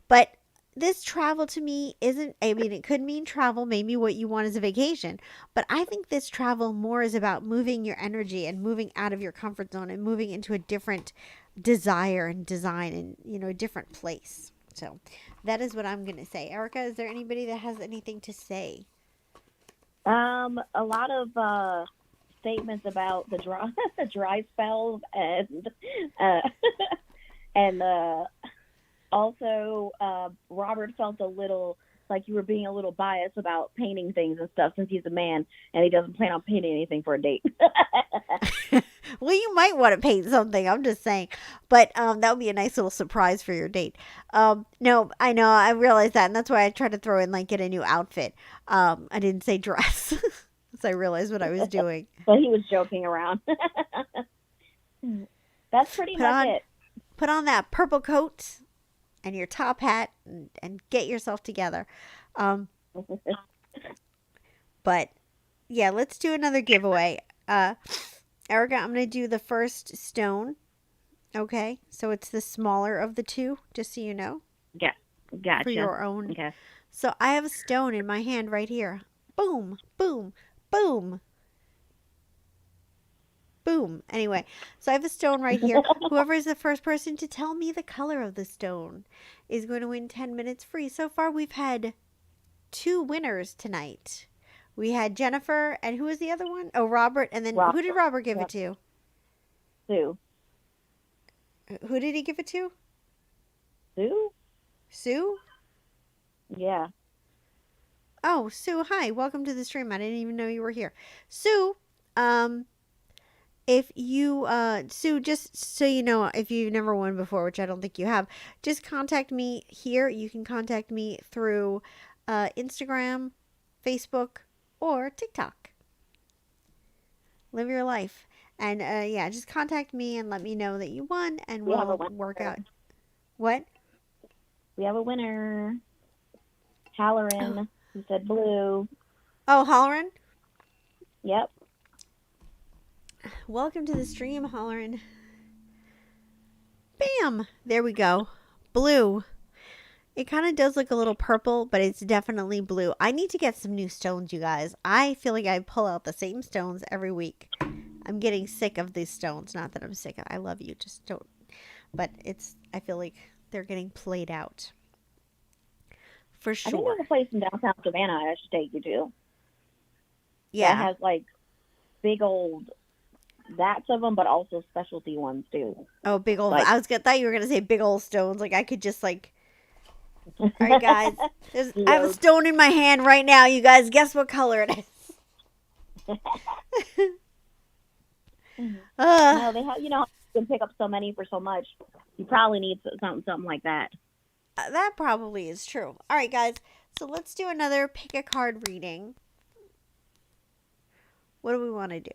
But this travel to me isn't, I mean, it could mean travel. Maybe what you want is a vacation. But I think this travel more is about moving your energy and moving out of your comfort zone and moving into a different desire and design and, a different place. So that is what I'm going to say. Erica, is there anybody that has anything to say? A lot of statements about the dry the dry spells and uh, and also Robert felt a little like you were being a little biased about painting things and stuff since he's a man and he doesn't plan on painting anything for a date. Well, you might want to paint something. I'm just saying, but that would be a nice little surprise for your date. No, I know, I realize that, and that's why I tried to throw in like get a new outfit. I didn't say dress, so I realized what I was doing. But he was joking around. That's pretty much it. Put on that purple coat and your top hat and get yourself together. But yeah, let's do another giveaway. Erica, I'm going to do the first stone. Okay, so it's the smaller of the two, just so you know. Yeah, gotcha. For your own. Okay. So I have a stone in my hand right here. Boom, boom, boom. Boom. Anyway, so I have a stone right here. Whoever is the first person to tell me the color of the stone is going to win 10 minutes free. So far, we've had 2 winners tonight. We had Jennifer, and who was the other one? Oh, Robert. And then who did Robert give it to? Sue. Who did he give it to? Sue? Sue? Yeah. Oh, Sue, hi. Welcome to the stream. I didn't even know you were here. Sue, if you, Sue, just so you know, if you've never won before, which I don't think you have, just contact me here. You can contact me through Instagram, Facebook, or TikTok. Live your life. And yeah, just contact me and let me know that you won, and we'll work out. What? We have a winner. Halloran. He said blue. Oh, Halloran? Yep. Welcome to the stream, Halloran. Bam! There we go. Blue. It kind of does look a little purple, but it's definitely blue. I need to get some new stones, you guys. I feel like I pull out the same stones every week. I'm getting sick of these stones. Not that I'm sick. I love you. Just don't. But I feel like they're getting played out. For sure. I think there's a place in downtown Savannah I should take you to. Yeah. That has like big old vats of them, but also specialty ones too. Oh, big old. I thought you were going to say big old stones. Like I could just like. All right, guys. I have a stone in my hand right now. You guys, guess what color it is? No, they have. You know, you can pick up so many for so much. You probably need something like that. That probably is true. All right, guys. So let's do another pick a card reading. What do we want to do?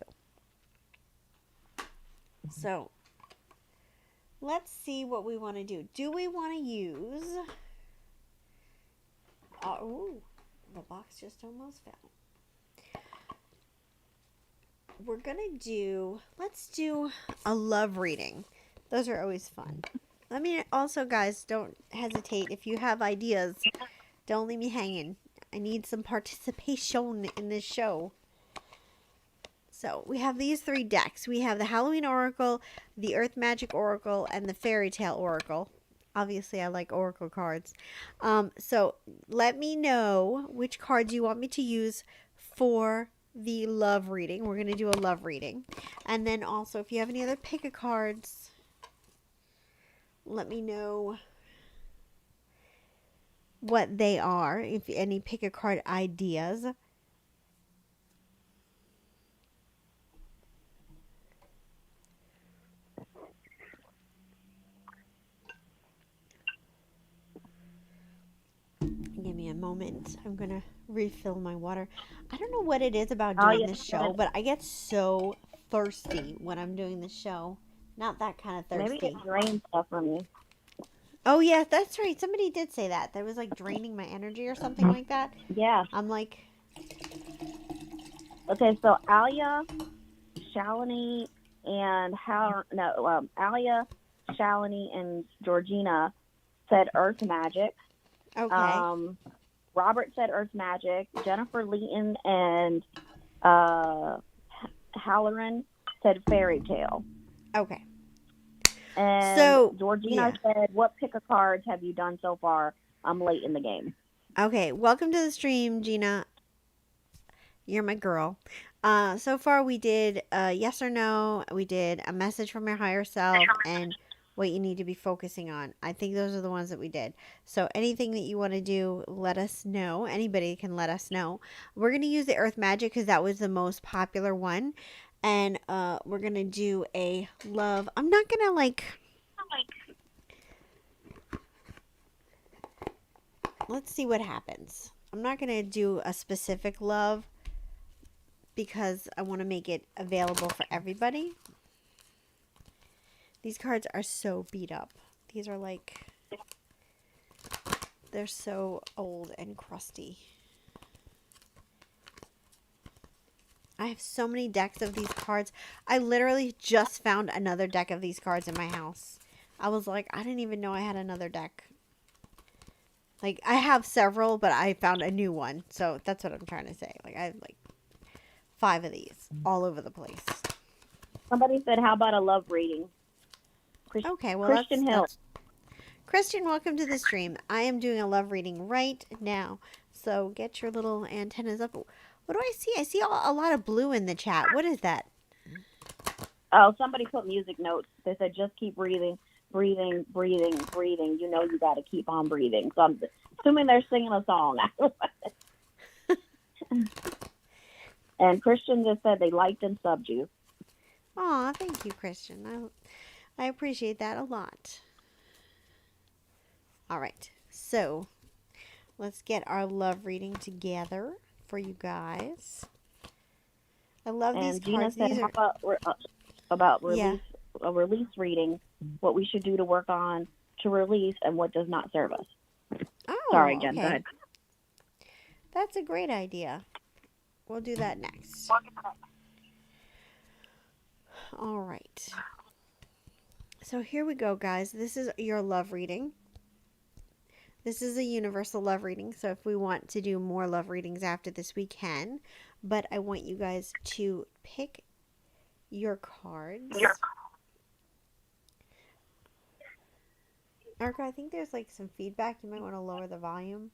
So let's see what we want to do. Do we want to use... oh, the box just almost fell. We're going to do... let's do a love reading. Those are always fun. I mean, also, guys, don't hesitate. If you have ideas, don't leave me hanging. I need some participation in this show. So, we have these 3 decks. We have the Halloween Oracle, the Earth Magic Oracle, and the Fairy Tale Oracle. Obviously, I like Oracle cards. So, let me know which cards you want me to use for the love reading. We're going to do a love reading. And then also, if you have any other pick-a-cards... let me know what they are, if any pick a card ideas. Give me a moment. I'm going to refill my water. I don't know what it is about doing this show, but I get so thirsty when I'm doing the show. Not that kind of thirsty. Maybe it drains stuff from you. Oh yeah, that's right. Somebody did say that. That was like draining my energy or something like that. Yeah. I'm like, Okay, so Alia, Shalini, and how no, Alia, Shalini, and Georgina said Earth Magic. okay, Um, Robert said Earth Magic. Jennifer Leeton and uh, Halloran said Fairy Tale. okay. And So Georgina yeah, said, "What pick of cards have you done so far? I'm late in the game." okay. Welcome to the stream, Gina. You're my girl. So far we did yes or no. We did a message from your higher self and what you need to be focusing on. I think those are the ones that we did. So anything that you want to do, let us know. Anybody can let us know. We're gonna use the Earth Magic because that was the most popular one, and we're gonna do a love. I'm not gonna like. Let's see what happens. I'm not gonna do a specific love because I want to make it available for everybody. These cards are so beat up. These are like, they're so old and crusty. I have so many decks of these cards. I literally just found another deck of these cards in my house. I was like, I didn't even know I had another deck. Like, I have several, but I found a new one. So that's what I'm trying to say. Like, I have like 5 of these all over the place. Somebody said, "How about a love reading?" Okay, well, Christian Hill. that's Christian, welcome to the stream. I am doing a love reading right now. So get your little antennas up. What do I see? I see a lot of blue in the chat. What is that? Oh, somebody put music notes. They said, "Just keep breathing, breathing, breathing, breathing. You know you got to keep on breathing." So I'm assuming they're singing a song. And Christian just said they liked and subbed you. Aw, thank you, Christian. I appreciate that a lot. All right. So let's get our love reading together for you guys. I love these And Gina cards. said, These "How are, about yeah. release a release reading? What we should do to work on to release and what does not serve us." Sorry, Oh, Jen. Go okay. ahead. That's a great idea. We'll do that next. All right. So here we go, guys. This is your love reading. This is a universal love reading. So if we want to do more love readings after this, we can. But I want you guys to pick your cards. Erica, I think there's like some feedback. You might want to lower the volume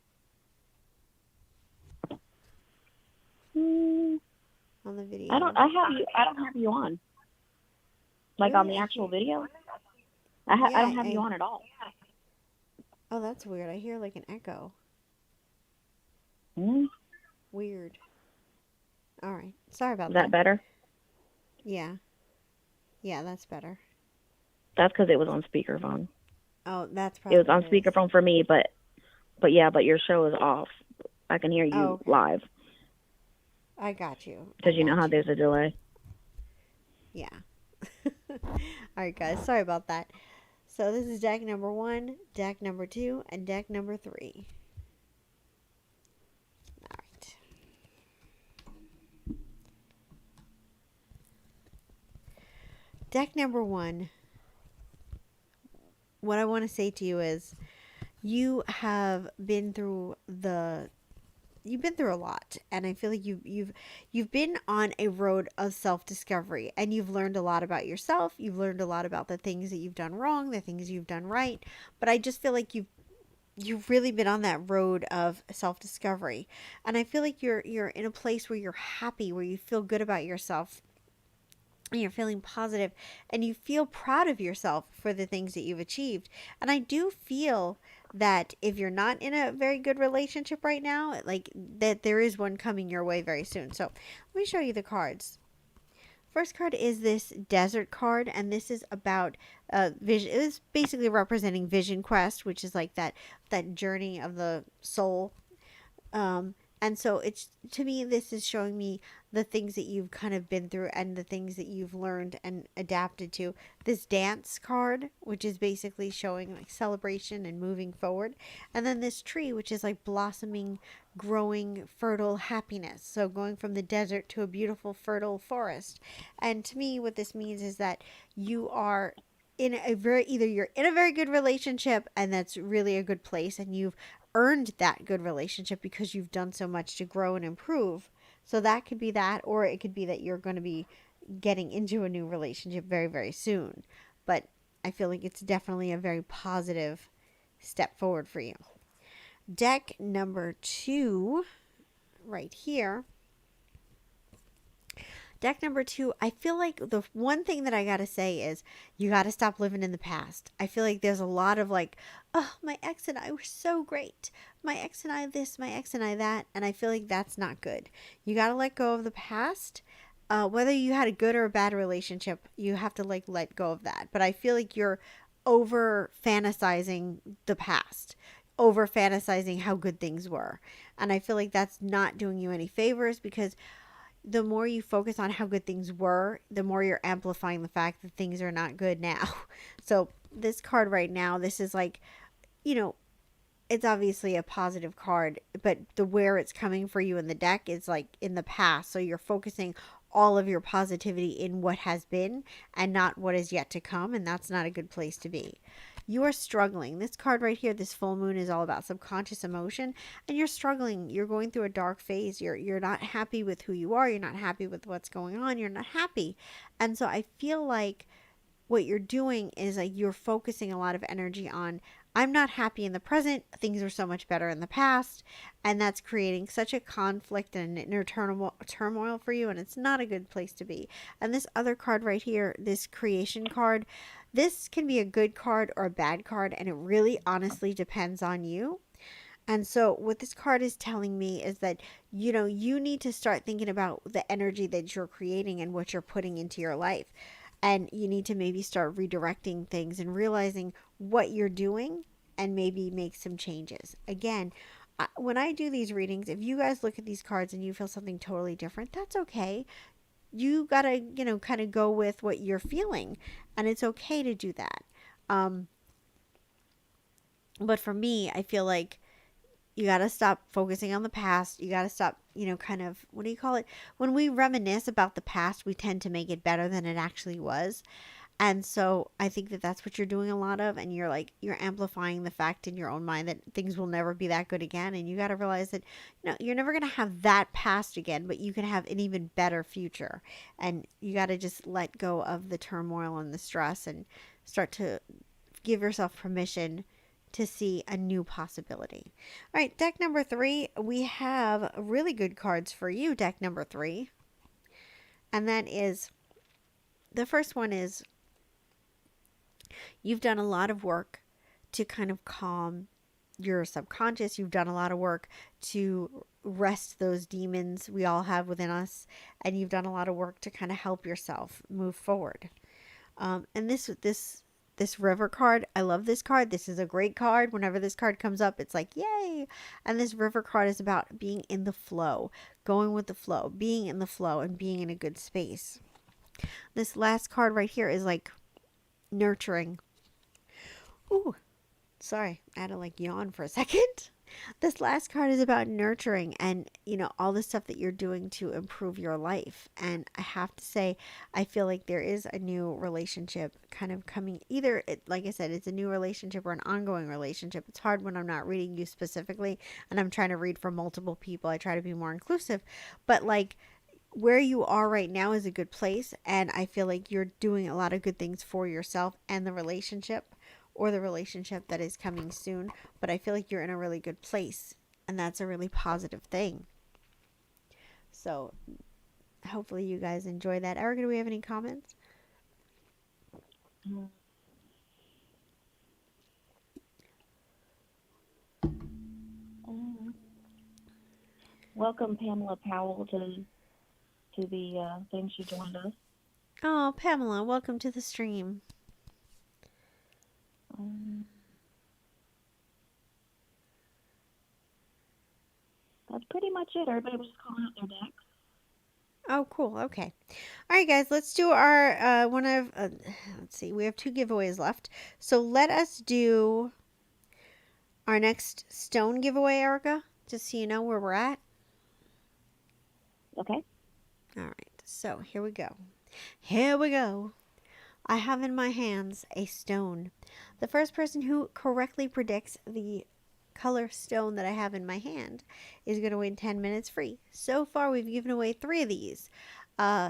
on the video. I don't have you on. Like Really? on the actual video. Yeah, I don't have you on at all. Oh, that's weird. I hear like an echo. Mm-hmm. Weird. All right. Sorry about Is that. that better? Yeah. Yeah, that's better. That's because it was on speakerphone. Oh, that's It probably was on what it is. speakerphone for me, but your show is off. I can hear you okay. live. I got you. Because you know how there's a delay. Yeah. All right, guys. Sorry about that. So this is deck number 1, deck number 2, and deck number 3. All right. Deck number 1. What I want to say to you is you have been through you've been through a lot, and I feel like you've been on a road of self-discovery, and you've learned a lot about yourself. You've learned a lot about the things that you've done wrong, the things you've done right. But I just feel like you've really been on that road of self-discovery, and I feel like you're in a place where you're happy, where you feel good about yourself, and you're feeling positive, and you feel proud of yourself for the things that you've achieved. And I do feel that if you're not in a very good relationship right now, like that there is one coming your way very soon. So let me show you the cards. First card is this desert card, and this is about vision. It is basically representing Vision Quest, which is like that journey of the soul. And so it's, to me, this is showing me the things that you've kind of been through and the things that you've learned and adapted to. This dance card, which is basically showing like celebration and moving forward. And then this tree, which is like blossoming, growing, fertile happiness. So going from the desert to a beautiful, fertile forest. And to me, what this means is that you are in a very, either you're in a very good relationship and that's really a good place and you've earned that good relationship because you've done so much to grow and improve. So that could be that, or it could be that you're going to be getting into a new relationship very, very soon. But I feel like it's definitely a very positive step forward for you. Deck number 2, right here. Deck number 2, I feel like the one thing that I gotta say is you gotta stop living in the past. I feel like there's a lot of like, oh, my ex and I were so great. My ex and I this, my ex and I that. And I feel like that's not good. You gotta let go of the past. Whether you had a good or a bad relationship, you have to like let go of that. But I feel like you're over fantasizing the past, over fantasizing how good things were. And I feel like that's not doing you any favors because the more you focus on how good things were, the more you're amplifying the fact that things are not good now. So this card right now, this is like, you know, it's obviously a positive card, but the where it's coming for you in the deck is like in the past. So you're focusing all of your positivity in what has been and not what is yet to come, and that's not a good place to be. You are struggling. This card right here, this full moon, is all about subconscious emotion, and you're struggling. You're going through a dark phase. You're not happy with who you are. You're not happy with what's going on. You're not happy. And so I feel like what you're doing is like you're focusing a lot of energy on, I'm not happy in the present, things are so much better in the past, and that's creating such a conflict and an inner turmoil for you, and it's not a good place to be. And this other card right here, this creation card, this can be a good card or a bad card, and it really honestly depends on you. And so what this card is telling me is that, you need to start thinking about the energy that you're creating and what you're putting into your life. And you need to maybe start redirecting things and realizing what you're doing and maybe make some changes. Again, when I do these readings, if you guys look at these cards and you feel something totally different, that's okay. You gotta, kind of go with what you're feeling, and it's okay to do that. But for me, I feel like you got to stop focusing on the past. You got to stop, kind of, what do you call it? When we reminisce about the past, we tend to make it better than it actually was. And so I think that that's what you're doing a lot of. And you're amplifying the fact in your own mind that things will never be that good again. And you got to realize that, you're never going to have that past again, but you can have an even better future. And you got to just let go of the turmoil and the stress and start to give yourself permission to see a new possibility. All right, deck number 3, we have really good cards for you, deck number 3. And that is, the first one is, you've done a lot of work to kind of calm your subconscious. You've done a lot of work to rest those demons we all have within us. And you've done a lot of work to kind of help yourself move forward. And this river card, I love this card. This is a great card. Whenever this card comes up, it's like, yay. And this river card is about being in the flow, going with the flow, being in the flow and being in a good space. This last card right here is like nurturing. Ooh, sorry. I had to like yawn for a second. This last card is about nurturing and, all the stuff that you're doing to improve your life. And I have to say, I feel like there is a new relationship kind of coming. Either, like I said, it's a new relationship or an ongoing relationship. It's hard when I'm not reading you specifically and I'm trying to read for multiple people. I try to be more inclusive. But like, where you are right now is a good place. And I feel like you're doing a lot of good things for yourself and the relationship, or the relationship that is coming soon. But I feel like you're in a really good place, and that's a really positive thing. So hopefully you guys enjoy that. Erica, do we have any comments? Welcome, Pamela Powell, to the thing. She joined us. Oh, Pamela, welcome to the stream. that's pretty much it. Everybody was just calling out their decks. Oh, cool. Okay. All right, guys, let's do our let's see. We have 2 giveaways left. So let us do our next stone giveaway, Erica, just so you know where we're at. Okay. All right. So, here we go. Here we go. I have in my hands a stone. The first person who correctly predicts the color stone that I have in my hand is going to win 10 minutes free. So far, we've given away 3 of these.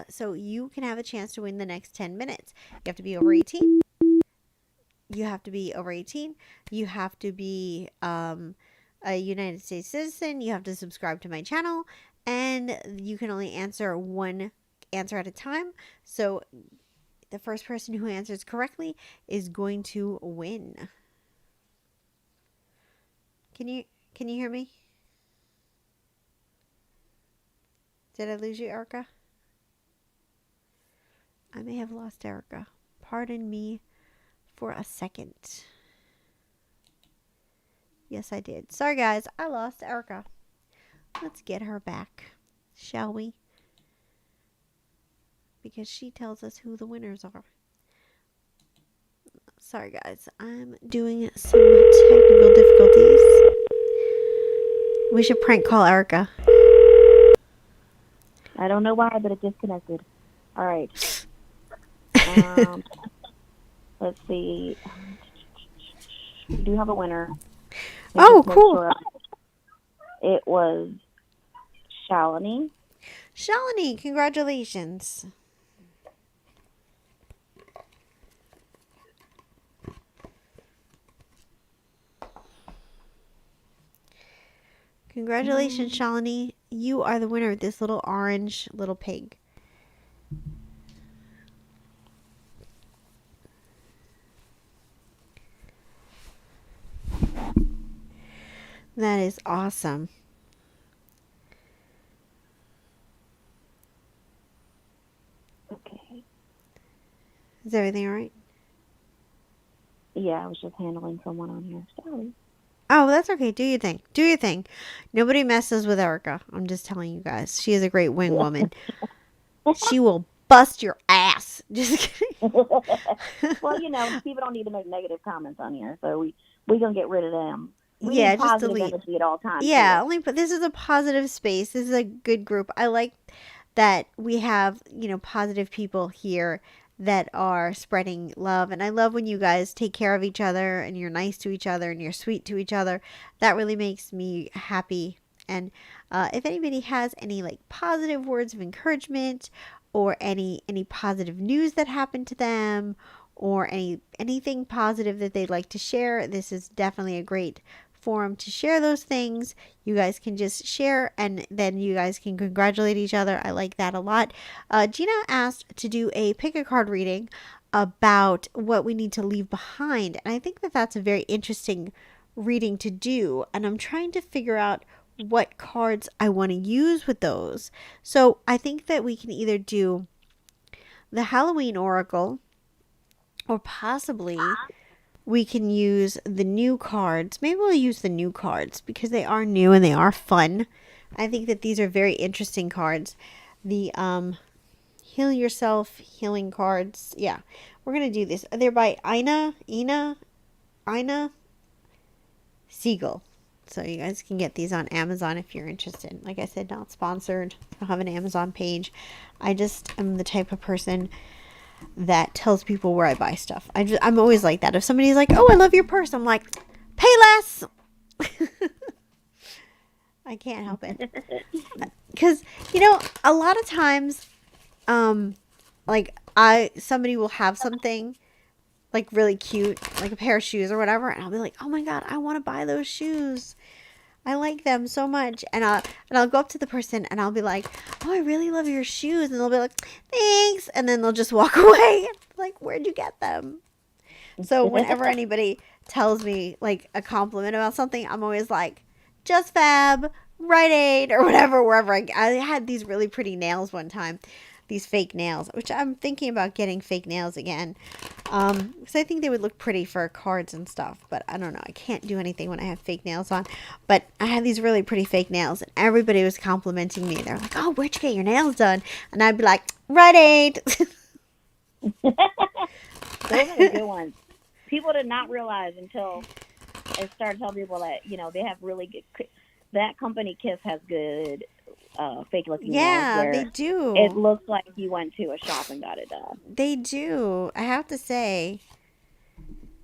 So you can have a chance to win the next 10 minutes. You have to be over 18. You have to be over 18. You have to be a United States citizen. You have to subscribe to my channel. And you can only answer 1 answer at a time. So the first person who answers correctly is going to win. Can you hear me? Did I lose you, Erica? I may have lost Erica. Pardon me for a second. Yes, I did. Sorry, guys. I lost Erica. Let's get her back, shall we? Because she tells us who the winners are. Sorry, guys. I'm doing some technical difficulties. We should prank call Erica. I don't know why, but it disconnected. All right. Let's see. We do have a winner. Oh, cool. It was Shalini. Shalini, congratulations. Congratulations, Shalini. You are the winner of this little orange little pig. That is awesome. Okay. Is everything all right? Yeah, I was just handling someone on here. Sorry. Oh, that's okay. Do your thing. Do your thing. Nobody messes with Erica. I'm just telling you guys. She is a great wing woman. She will bust your ass. Just kidding. Well, you know, people don't need to make negative comments on here, so we gonna get rid of them. We Yeah, need just positive delete. energy at all times. Yeah, only but this is a positive space. This is a good group. I like that we have, positive people here that are spreading love. And I love when you guys take care of each other and you're nice to each other and you're sweet to each other. That really makes me happy. And if anybody has any positive words of encouragement or any positive news that happened to them or anything positive that they'd like to share, this is definitely a great forum to share those things. You guys can just share and then you guys can congratulate each other. I like that a lot. Gina asked to do a pick a card reading about what we need to leave behind. And I think that that's a very interesting reading to do. And I'm trying to figure out what cards I want to use with those. So I think that we can either do the Halloween Oracle or possibly we can use the new cards. Maybe we'll use the new cards because they are new and they are fun. I think that these are very interesting cards. The Heal Yourself healing cards. Yeah, we're going to do this. They're by Ina Siegel. So you guys can get these on Amazon if you're interested. Like I said, not sponsored. I don't have an Amazon page. I just am the type of person that tells people where I buy stuff. I'm always like that. If somebody's like, "Oh, I love your purse," I'm like, "Pay less." I can't help it. Because, a lot of times, somebody will have something really cute, like a pair of shoes or whatever, and I'll be like, "Oh my God, I want to buy those shoes. I like them so much." And I'll go up to the person and I'll be like, "Oh, I really love your shoes." And they'll be like, "Thanks." And then they'll just walk away. Like, "Where'd you get them?" So whenever anybody tells me a compliment about something, I'm always like, "Just Fab, Rite Aid," or whatever, wherever I had these really pretty nails one time. these fake nails, which I'm thinking about getting fake nails again. Because I think they would look pretty for cards and stuff. But I don't know. I can't do anything when I have fake nails on. But I had these really pretty fake nails, and everybody was complimenting me. They're like, "Oh, where'd you get your nails done?" And I'd be like, "Rite Aid." Those are the good ones. People did not realize until I started telling people that, they have really good, that company Kiss has good fake looking nails. Yeah, where they do. It looks like you went to a shop and got it done. They do. I have to say,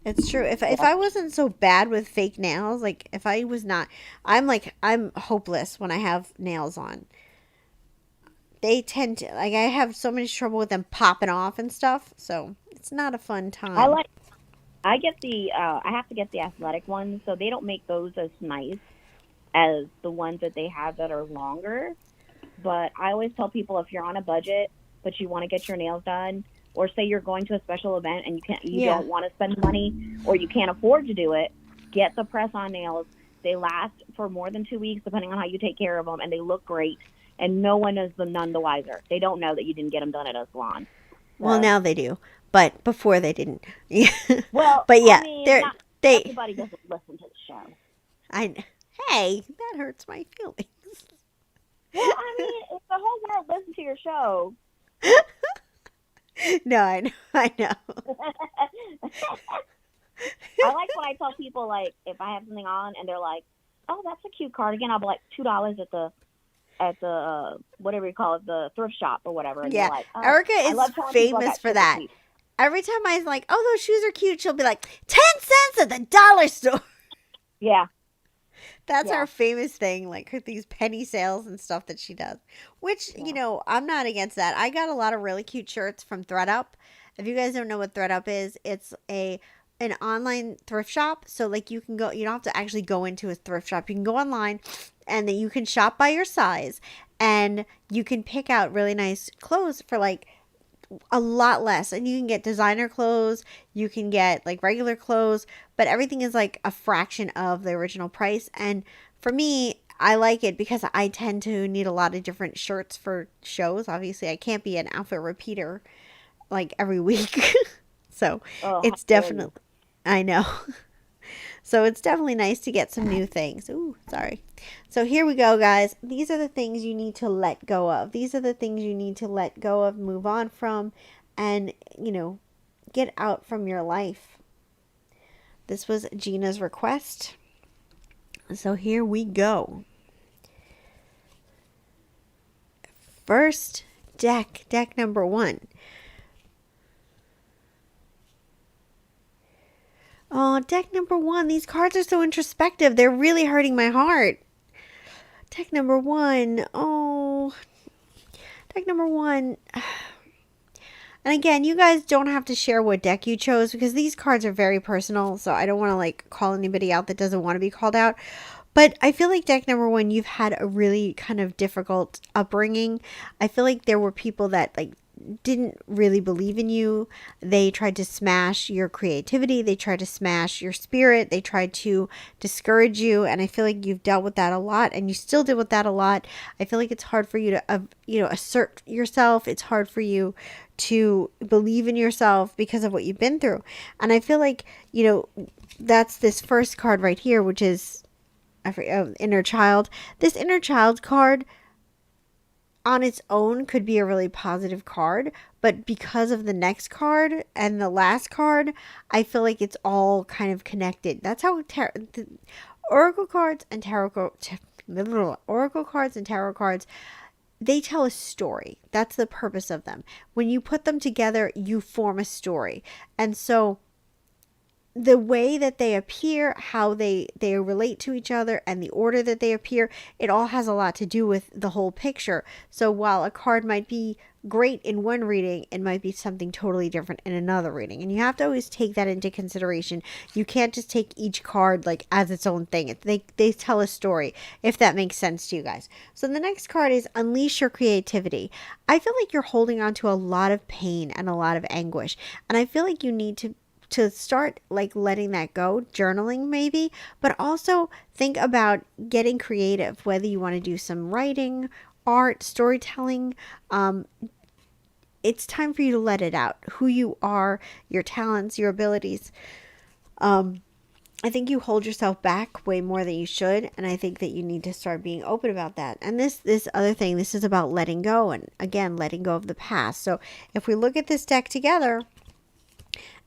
it's true. If I wasn't so bad with fake nails, like if I was not, I'm hopeless when I have nails on. They tend to, like, I have so much trouble with them popping off and stuff, so it's not a fun time. I have to get the athletic ones, so they don't make those as nice as the ones that they have that are longer. But I always tell people, if you're on a budget but you want to get your nails done, or say you're going to a special event and you don't want to spend money, or you can't afford to do it, get the press-on nails. They last for more than 2 weeks, depending on how you take care of them, and they look great. And no one is none the wiser. They don't know that you didn't get them done at a salon. So. Well, now they do, but before they didn't. Well, but yeah, I mean, everybody doesn't listen to the show. Hey, that hurts my feelings. Well, I mean, if the whole world listens to your show. No, I know. I like when I tell people, like, if I have something on and they're like, "Oh, that's a cute cardigan," I'll be like, $2 at the whatever you call it, the thrift shop or whatever. And yeah, like, Erica is famous for that. Cheap. Every time I was like, "Oh, those shoes are cute," she'll be like, 10 cents at the dollar store. Yeah. That's our famous thing, like these penny sales and stuff that she does. Which, I'm not against that. I got a lot of really cute shirts from ThredUp. If you guys don't know what ThredUp is, it's an online thrift shop. So, like, you can go, you don't have to actually go into a thrift shop. You can go online and then you can shop by your size, and you can pick out really nice clothes for like a lot less. And you can get designer clothes, you can get like regular clothes, but everything is like a fraction of the original price. And for me, I like it because I tend to need a lot of different shirts for shows. Obviously, I can't be an outfit repeater like every week. So it's definitely, I know. So it's definitely nice to get some new things. Ooh, sorry. So here we go, guys. These are the things you need to let go of. These are the things you need to let go of, move on from, and, get out from your life. This was Gina's request. So here we go. First deck number 1. Oh, deck number 1. These cards are so introspective. They're really hurting my heart. Deck number 1. Oh, deck number 1. And again, you guys don't have to share what deck you chose because these cards are very personal. So I don't want to like call anybody out that doesn't want to be called out. But I feel like deck number 1, you've had a really kind of difficult upbringing. I feel like there were people that like didn't really believe in you. They tried to smash your creativity. They tried to smash your spirit. They tried to discourage you. And I feel like you've dealt with that a lot, and you still deal with that a lot. I feel like it's hard for you to, assert yourself. It's hard for you to believe in yourself because of what you've been through. And I feel like, that's this first card right here, which is inner child. This inner child card on its own could be a really positive card, but because of the next card and the last card, I feel like it's all kind of connected. That's how oracle cards and tarot cards, they tell a story. That's the purpose of them. When you put them together, you form a story. And so the way that they appear, how they relate to each other, and the order that they appear, it all has a lot to do with the whole picture. So while a card might be great in one reading, it might be something totally different in another reading. And you have to always take that into consideration. You can't just take each card like as its own thing. They tell a story, if that makes sense to you guys. So the next card is Unleash Your Creativity. I feel like you're holding on to a lot of pain and a lot of anguish. And I feel like you need to start like letting that go, journaling maybe, but also think about getting creative, whether you want to do some writing, art, storytelling, it's time for you to let it out. Who you are, your talents, your abilities. I think you hold yourself back way more than you should, and I think that you need to start being open about that. And this other thing, this is about letting go, and again, letting go of the past. So if we look at this deck together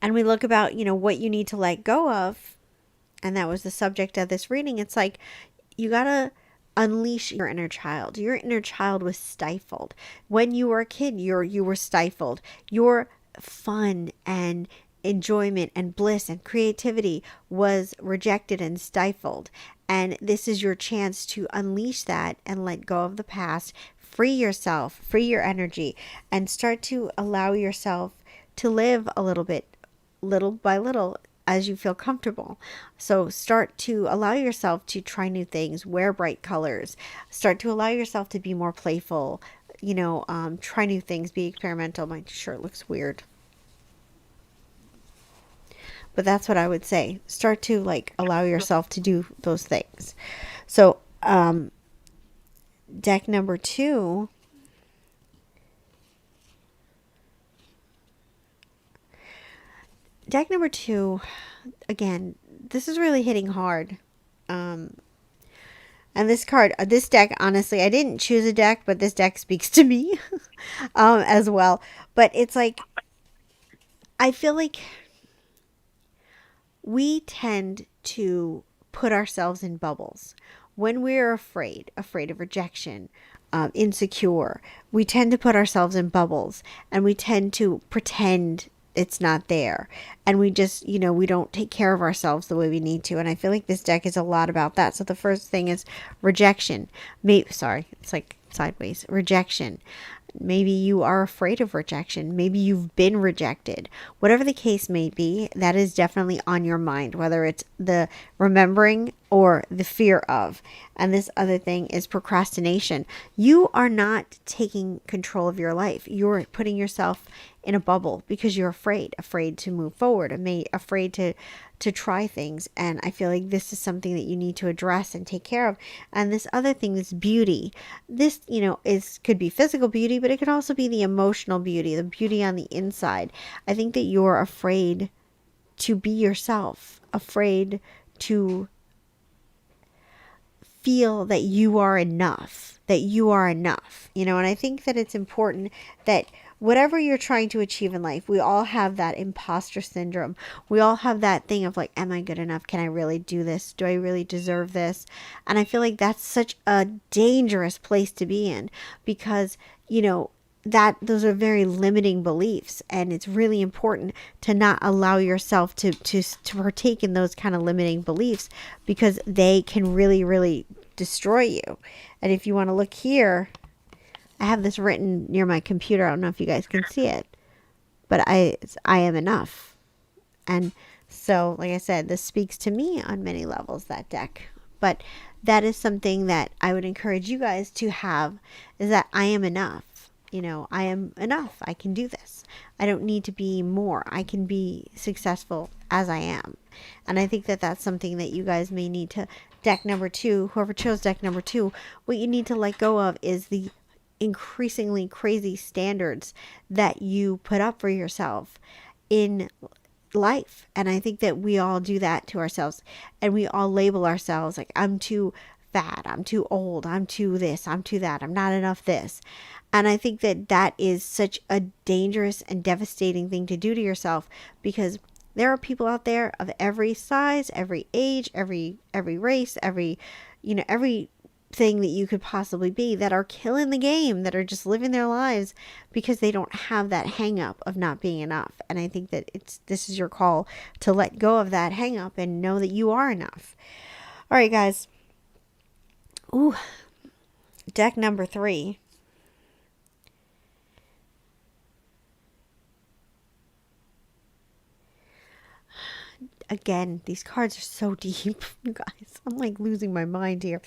and we look about, what you need to let go of, and that was the subject of this reading, it's like you got to unleash your inner child. Your inner child was stifled. When you were a kid, you were stifled. Your fun and enjoyment and bliss and creativity was rejected and stifled. And this is your chance to unleash that and let go of the past, free yourself, free your energy, and start to allow yourself to live a little bit, little by little, as you feel comfortable. So start to allow yourself to try new things, wear bright colors, start to allow yourself to be more playful, try new things, be experimental. My shirt looks weird. But that's what I would say. Start to allow yourself to do those things. So deck number 2. Deck number 2, again, this is really hitting hard. And this deck, honestly, I didn't choose a deck, but this deck speaks to me as well. But it's like, I feel like we tend to put ourselves in bubbles. When we're afraid of rejection, insecure, we tend to put ourselves in bubbles, and we tend to pretend it's not there, and we just we don't take care of ourselves the way we need to. And I feel like this deck is a lot about that. So the first thing is rejection. It's like sideways. Rejection. Maybe you are afraid of rejection. Maybe you've been rejected. Whatever the case may be, that is definitely on your mind, whether it's the remembering or the fear of. And this other thing is procrastination. You are not taking control of your life. You're putting yourself in a bubble because you're afraid to move forward, afraid to try things. And I feel like this is something that you need to address and take care of. And this other thing is beauty. This, could be physical beauty, but it could also be the emotional beauty, the beauty on the inside. I think that you're afraid to be yourself, afraid to feel that you are enough, and I think that it's important that whatever you're trying to achieve in life, we all have that imposter syndrome. We all have that thing of like, am I good enough? Can I really do this? Do I really deserve this? And I feel like that's such a dangerous place to be in, because, that those are very limiting beliefs, and it's really important to not allow yourself to partake in those kind of limiting beliefs, because they can really, really destroy you. And if you want to look here, I have this written near my computer. I don't know if you guys can see it, but I am enough. And so, like I said, this speaks to me on many levels, that deck. But that is something that I would encourage you guys to have, is that I am enough. I am enough. I can do this. I don't need to be more. I can be successful as I am. And I think that that's something that you guys may need to, deck number 2, whoever chose deck number 2, what you need to let go of is the increasingly crazy standards that you put up for yourself in life. And I think that we all do that to ourselves, and we all label ourselves like, I'm too fat, I'm too old, I'm too this, I'm too that, I'm not enough this. And I think that that is such a dangerous and devastating thing to do to yourself, because there are people out there of every size, every age, every race, every thing that you could possibly be, that are killing the game, that are just living their lives because they don't have that hang up of not being enough. And I think that this is your call to let go of that hang up and know that you are enough. All right, guys. Ooh, deck number 3. Again, these cards are so deep, you guys. I'm like losing my mind here.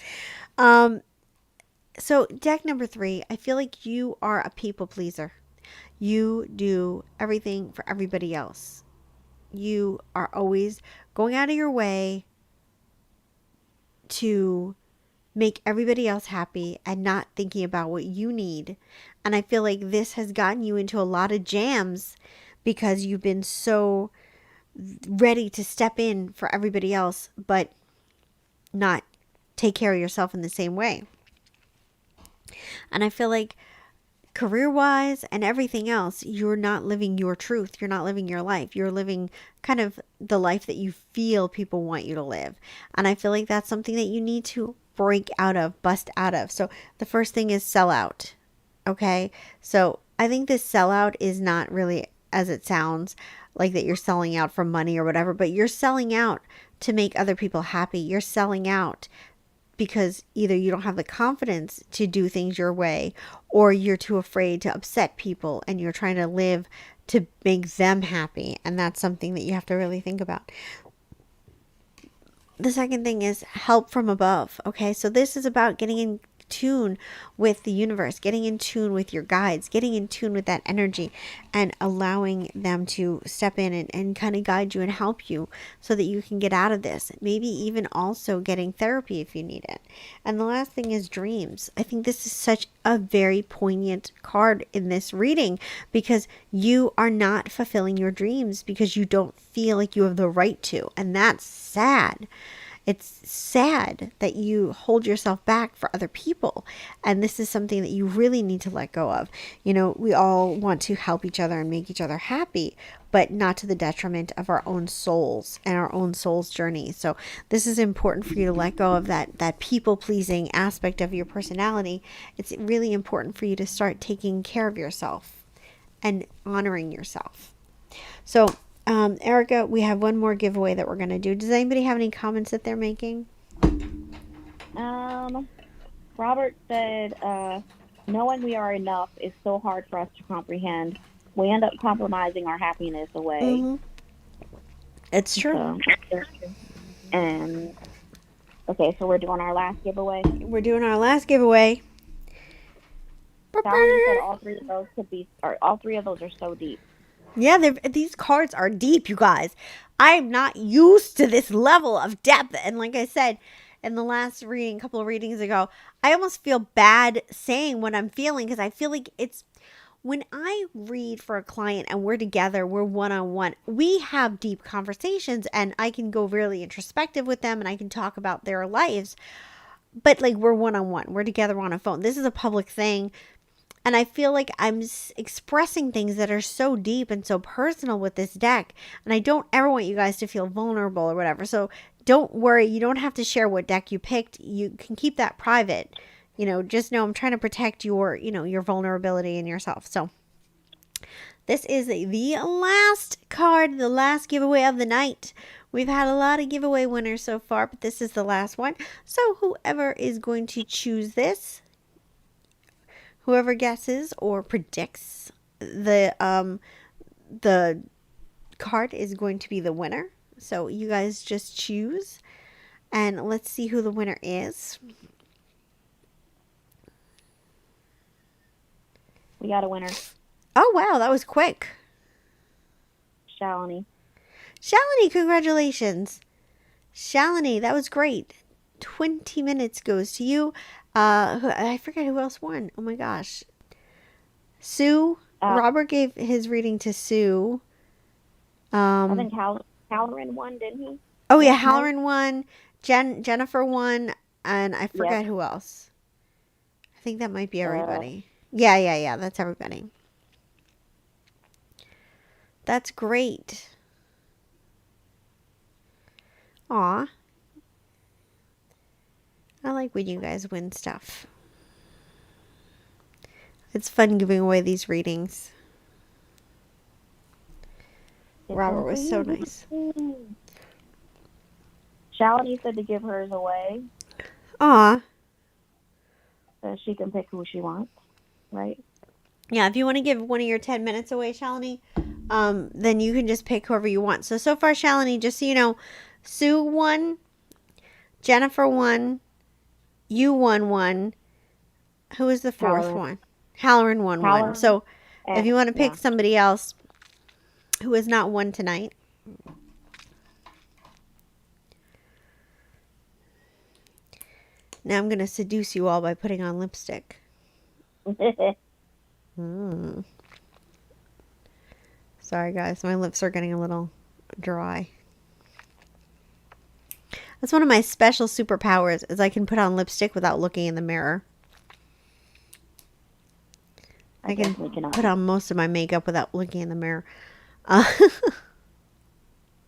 So deck number 3, I feel like you are a people pleaser. You do everything for everybody else. You are always going out of your way to make everybody else happy and not thinking about what you need. And I feel like this has gotten you into a lot of jams because you've been so ready to step in for everybody else, but not take care of yourself in the same way. And I feel like career wise and everything else, you're not living your truth. You're not living your life. You're living kind of the life that you feel people want you to live. And I feel like that's something that you need to break out of, bust out of. So the first thing is sell out. Okay. So I think this sellout is not really as it sounds, like that you're selling out for money or whatever, but you're selling out to make other people happy. You're selling out because either you don't have the confidence to do things your way, or you're too afraid to upset people and you're trying to live to make them happy. And that's something that you have to really think about. The second thing is help from above. Okay. So this is about getting in tune with the universe, getting in tune with your guides, getting in tune with that energy and allowing them to step in and kind of guide you and help you so that you can get out of this. Maybe even also getting therapy if you need it. And the last thing is dreams. I think this is such a very poignant card in this reading because you are not fulfilling your dreams because you don't feel like you have the right to. And that's sad. It's sad that you hold yourself back for other people. And this is something that you really need to let go of. You know, we all want to help each other and make each other happy, but not to the detriment of our own souls and our own soul's journey. So this is important for you to let go of that people-pleasing aspect of your personality. It's really important for you to start taking care of yourself and honoring yourself. So Erica, we have one more giveaway that we're going to do. Does anybody have any comments that they're making? Robert said, knowing we are enough is so hard for us to comprehend. We end up compromising our happiness away. Mm-hmm. It's true. And okay, so we're doing our last giveaway. We're doing our last giveaway. Sally said all three of those could be, or all three of those are so deep. Yeah, these cards are deep, you guys. I'm not used to this level of depth. And like I said in the last reading, a couple of readings ago, I almost feel bad saying what I'm feeling because I feel like it's when I read for a client and we're together, we're one-on-one, we have deep conversations and I can go really introspective with them and I can talk about their lives. But like we're one-on-one, we're together on a phone. This is a public thing. And I feel like I'm expressing things that are so deep and so personal with this deck. And I don't ever want you guys to feel vulnerable or whatever. So don't worry. You don't have to share what deck you picked. You can keep that private. You know, just know I'm trying to protect your, your vulnerability in yourself. So this is the last card, the last giveaway of the night. We've had a lot of giveaway winners so far, but this is the last one. So whoever is going to choose this, whoever guesses or predicts the card is going to be the winner. So you guys just choose and let's see who the winner is. We got a winner. Oh, wow. That was quick. Shalini. Shalini, congratulations. Shalini, that was great. 20 minutes goes to you. I forget who else won. Oh my gosh. Sue. Robert gave his reading to Sue. I think Halloran won, didn't he? Oh yeah, Halloran won. Jennifer won, and I forget who else. I think that might be everybody. Yeah. That's everybody. That's great. Aw. I like when you guys win stuff. It's fun giving away these readings. Robert was so nice. Shalini said to give hers away. Aw. So she can pick who she wants, right? Yeah, if you want to give one of your 10 minutes away, Shalini, then you can just pick whoever you want. So far, Shalini, just so you know, Sue won, Jennifer won, you won one. Who was the fourth one? Halloran won one. So if you want to pick somebody else who has not won tonight. Now I'm going to seduce you all by putting on lipstick. Mm. Sorry, guys. My lips are getting a little dry. That's one of my special superpowers is I can put on lipstick without looking in the mirror. I can put on most of my makeup without looking in the mirror. Yeah,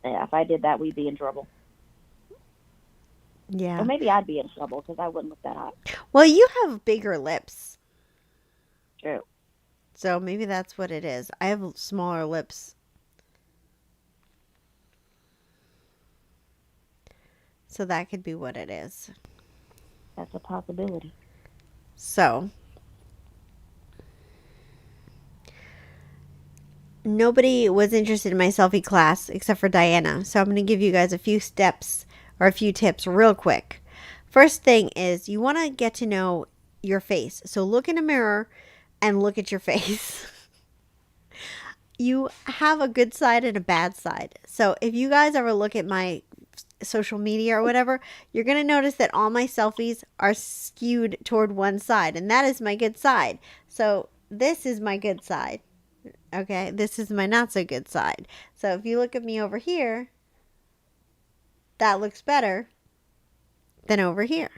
if I did that, we'd be in trouble. Yeah. Or maybe I'd be in trouble because I wouldn't look that hot. Well, you have bigger lips. True. So maybe that's what it is. I have smaller lips. So that could be what it is. That's a possibility. So, nobody was interested in my selfie class except for Diana. So I'm going to give you guys a few steps or a few tips real quick. First thing is you want to get to know your face. So look in a mirror and look at your face. You have a good side and a bad side. So if you guys ever look at my social media or whatever, you're going to notice that all my selfies are skewed toward one side, and that is my good side. So this is my good side. Okay, this is my not so good side. So if you look at me over here, that looks better than over here.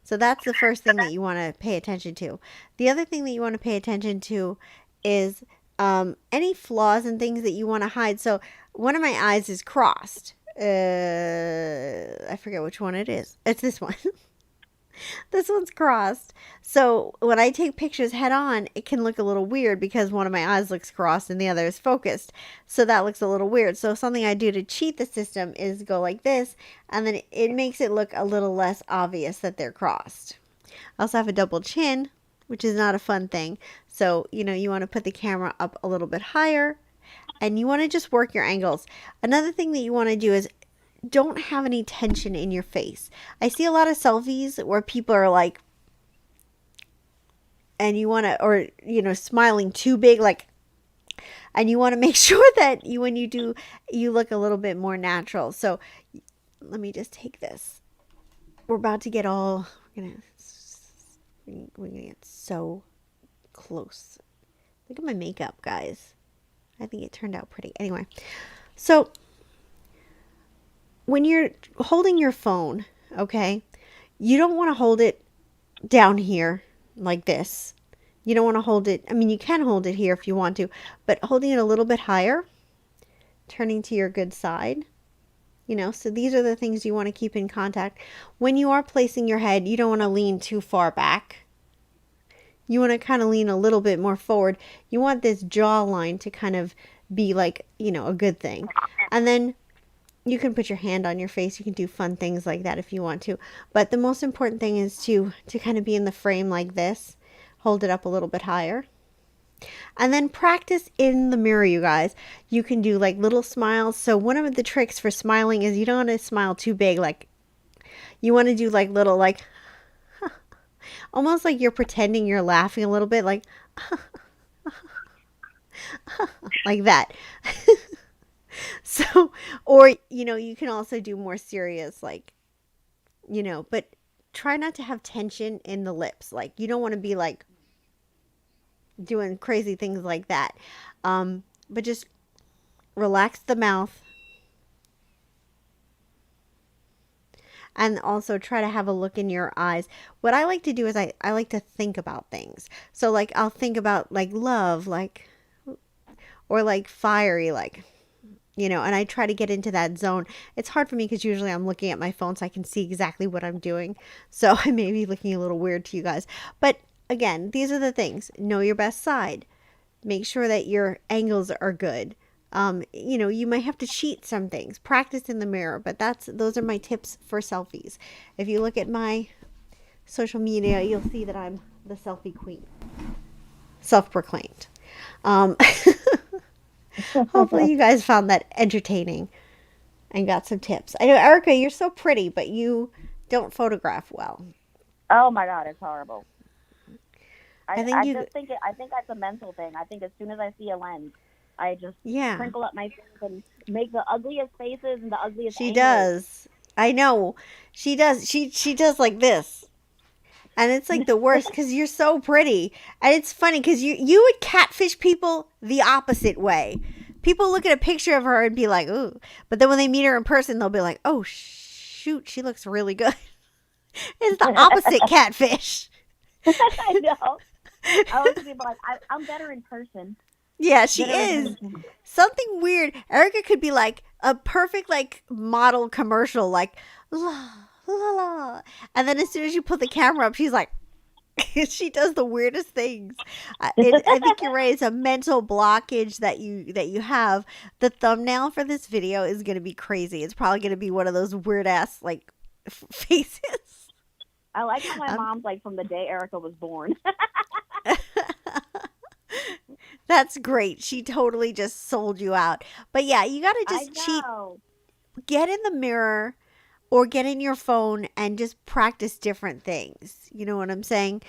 So that's the first thing that you want to pay attention to. The other thing that you want to pay attention to is any flaws and things that you want to hide. So one of my eyes is crossed. I forget which one it is. It's this one. This one's crossed. So when I take pictures head on, it can look a little weird because one of my eyes looks crossed and the other is focused. So that looks a little weird. So something I do to cheat the system is go like this, and then it makes it look a little less obvious that they're crossed. I also have a double chin, which is not a fun thing. So, you want to put the camera up a little bit higher, and you want to just work your angles. Another thing that you want to do is don't have any tension in your face. I see a lot of selfies where people are like, and you want to, or, smiling too big, like, and you want to make sure that when you do, you look a little bit more natural. So let me just take this. We're about to get we're going to get so close. Look at my makeup, guys. I think it turned out pretty. Anyway, so when you're holding your phone, okay, you don't want to hold it down here like this. You don't want to hold it. I mean, you can hold it here if you want to, but holding it a little bit higher, turning to your good side. So these are the things you want to keep in contact. When you are placing your head, you don't want to lean too far back. You want to kind of lean a little bit more forward. You want this jawline to kind of be like, a good thing. And then you can put your hand on your face. You can do fun things like that if you want to. But the most important thing is to kind of be in the frame like this. Hold it up a little bit higher. And then practice in the mirror, you guys. You can do like little smiles. So one of the tricks for smiling is you don't want to smile too big. Like you want to do like little like almost like you're pretending you're laughing a little bit, like like that. So, or you can also do more serious, like but try not to have tension in the lips. Like you don't want to be like doing crazy things like that. But just relax the mouth. And also try to have a look in your eyes. What I like to do is I like to think about things. So like I'll think about like love, like, or like fiery, like, and I try to get into that zone. It's hard for me because usually I'm looking at my phone so I can see exactly what I'm doing. So I may be looking a little weird to you guys. But again, these are the things. Know your best side. Make sure that your angles are good. You might have to cheat some things. Practice in the mirror, but those are my tips for selfies. If you look at my social media, you'll see that I'm the selfie queen. Self-proclaimed. Hopefully you guys found that entertaining and got some tips. I know, Erica, you're so pretty, but you don't photograph well. Oh my God, it's horrible. I think that's a mental thing. I think as soon as I see a lens, I just Yeah. crinkle up my face and make the ugliest faces and the ugliest She angles. does. I know. She does. She does like this. And it's like the worst because you're so pretty. And it's funny because you would catfish people the opposite way. People look at a picture of her and be like, ooh. But then when they meet her in person, they'll be like, oh, shoot, she looks really good. It's the opposite catfish. I know. I was thinking like, I'm better in person. Yeah, she Better in is. person. Something weird. Erica could be like a perfect like model commercial, like la la la. And then as soon as you put the camera up, she's like, she does the weirdest things. I think you're right. It's a mental blockage that you have. The thumbnail for this video is going to be crazy. It's probably going to be one of those weird ass like faces. I like how my mom's like from the day Erica was born. That's great. She totally just sold you out. But yeah, you got to just cheat. Get in the mirror or get in your phone and just practice different things. You know what I'm saying?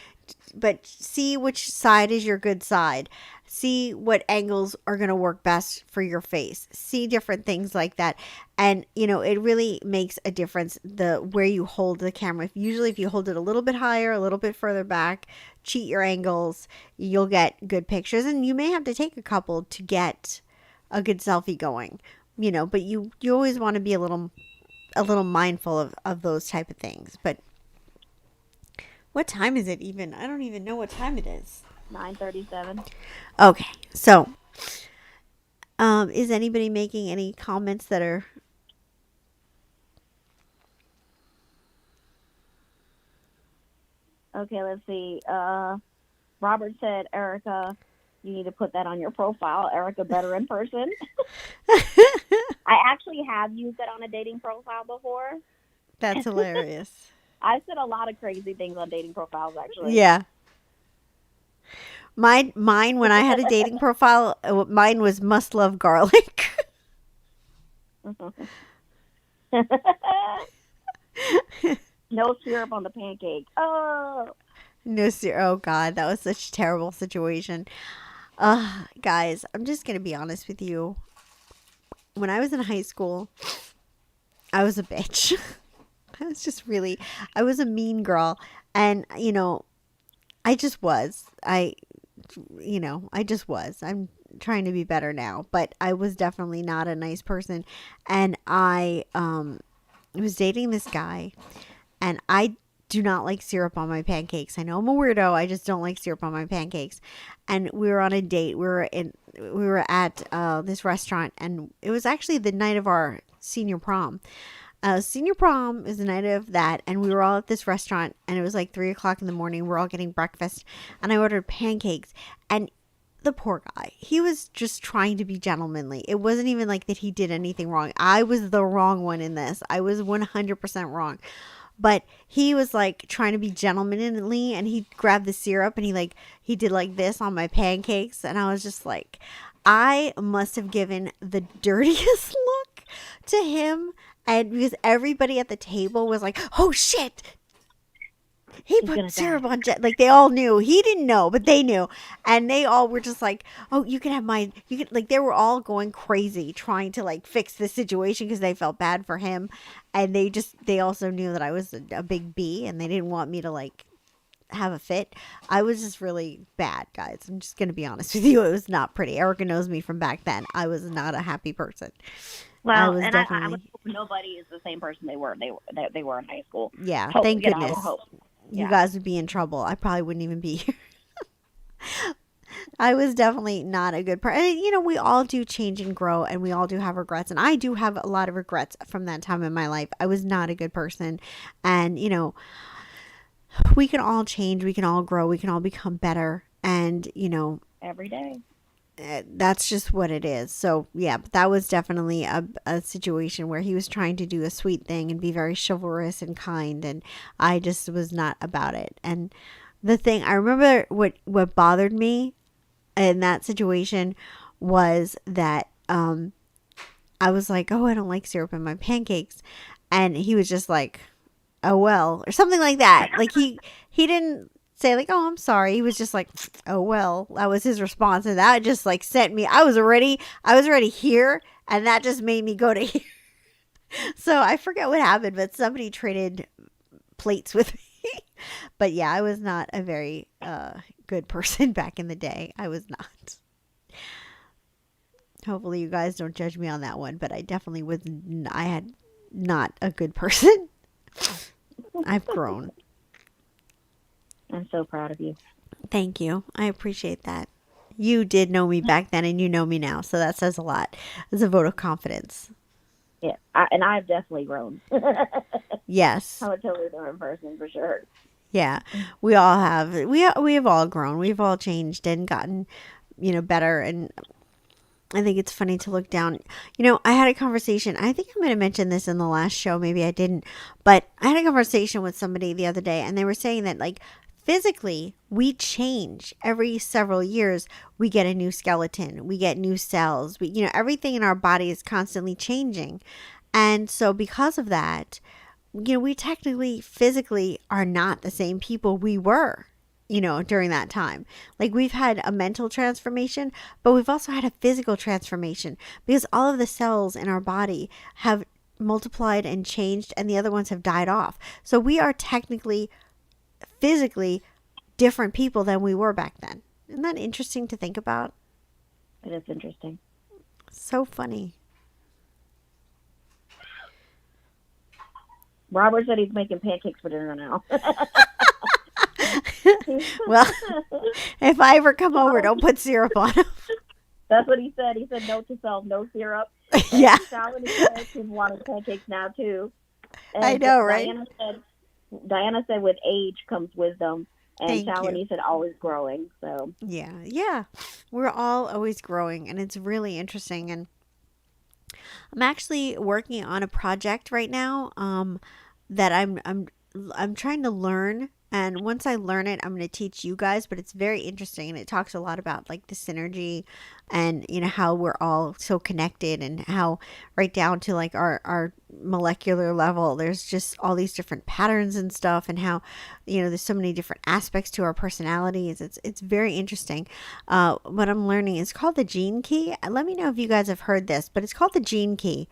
But see which side is your good side. See what angles are going to work best for your face. See different things like that. And, you know, it really makes a difference where you hold the camera. Usually if you hold it a little bit higher, a little bit further back, cheat your angles, you'll get good pictures. And you may have to take a couple to get a good selfie going, you know, but you always want to be a little mindful of those type of things. But what time is it even? I don't even know what time it is. 9:37. Okay. So, is anybody making any comments that are... Okay, let's see. Robert said, Erica, you need to put that on your profile. Erica better in person. I actually have used it on a dating profile before. That's hilarious. I said a lot of crazy things on dating profiles, actually. Yeah. Mine, when I had a dating profile, mine was must love garlic. No syrup on the pancake. Oh. No, sir. Oh, God. That was such a terrible situation. Guys, I'm just going to be honest with you. When I was in high school, I was a bitch. I was a mean girl. And, you know, I just was. I just was. I'm trying to be better now. But I was definitely not a nice person. And I was dating this guy. And I do not like syrup on my pancakes. I know I'm a weirdo. I just don't like syrup on my pancakes. And we were on a date. We were at this restaurant, and it was actually the night of our senior prom. Senior prom is the night of that, and we were all at this restaurant, and it was like 3:00 in the morning. We're all getting breakfast, and I ordered pancakes, and the poor guy, he was just trying to be gentlemanly. It wasn't even like that he did anything wrong. I was the wrong one in this. I was 100% wrong. But he was like trying to be gentlemanly, and he grabbed the syrup and he did like this on my pancakes. And I was just like, I must have given the dirtiest look to him. And because everybody at the table was like, oh shit, he put syrup on Jet. Like they all knew. He didn't know, but they knew. And they all were just like, oh, you can have mine. You can, like, they were all going crazy trying to like fix the situation because they felt bad for him. And they also knew that I was a big B, and they didn't want me to like have a fit. I was just really bad, guys. I'm just going to be honest with you. It was not pretty. Erica knows me from back then. I was not a happy person. Well, I would hope nobody is the same person they were in high school. Yeah, hope, thank goodness. You guys would be in trouble. I probably wouldn't even be here. I was definitely not a good person. You know, we all do change and grow, and we all do have regrets. And I do have a lot of regrets from that time in my life. I was not a good person. And, you know, we can all change. We can all grow. We can all become better. And, you know, every day. That's just what it is. So, yeah, that was definitely a situation where he was trying to do a sweet thing and be very chivalrous and kind. And I just was not about it. And the thing, I remember what bothered me in that situation was that I was like, oh, I don't like syrup in my pancakes. And he was just like, oh, well, or something like that. Like he didn't say like, oh, I'm sorry. He was just like, oh, well, that was his response. And that just like sent me, I was already here, and that just made me go to here. So I forget what happened, but somebody traded plates with me. But yeah, I was not a very good person back in the day. I was not. Hopefully, you guys don't judge me on that one, but I definitely was. I had not a good person. I've grown. I'm so proud of you. Thank you. I appreciate that. You did know me back then, and you know me now, so that says a lot. It's a vote of confidence. Yeah, and I've definitely grown. Yes. I'm a totally different person for sure. Yeah. We all have. We have all grown. We've all changed and gotten, better. And I think it's funny to look down. I had a conversation. I think I might have mentioned this in the last show. Maybe I didn't. But I had a conversation with somebody the other day, and they were saying that, like, physically, we change every several years. We get a new skeleton. We get new cells. Everything in our body is constantly changing. And so because of that, we technically physically are not the same people we were, during that time. Like, we've had a mental transformation, but we've also had a physical transformation because all of the cells in our body have multiplied and changed, and the other ones have died off. So we are technically physically different people than we were back then. Isn't that interesting to think about? It is interesting. So funny. Robert said he's making pancakes for dinner now. Well, if I ever come over, don't put syrup on them. That's what he said. He said note to self, no syrup. Yeah. Shalini said she's wanting pancakes now too. And I know, right? Diana said with age comes wisdom. And Thank Shalini you. said always growing. So Yeah. We're all always growing, and it's really interesting. And I'm actually working on a project right now that I'm trying to learn, and once I learn it, I'm going to teach you guys, but it's very interesting, and it talks a lot about, like, the synergy and how we're all so connected, and how right down to, like, our molecular level, there's just all these different patterns and stuff, and how there's so many different aspects to our personalities. It's very interesting. What I'm learning is called the Gene Key. Let me know if you guys have heard this, but it's called the Gene Key.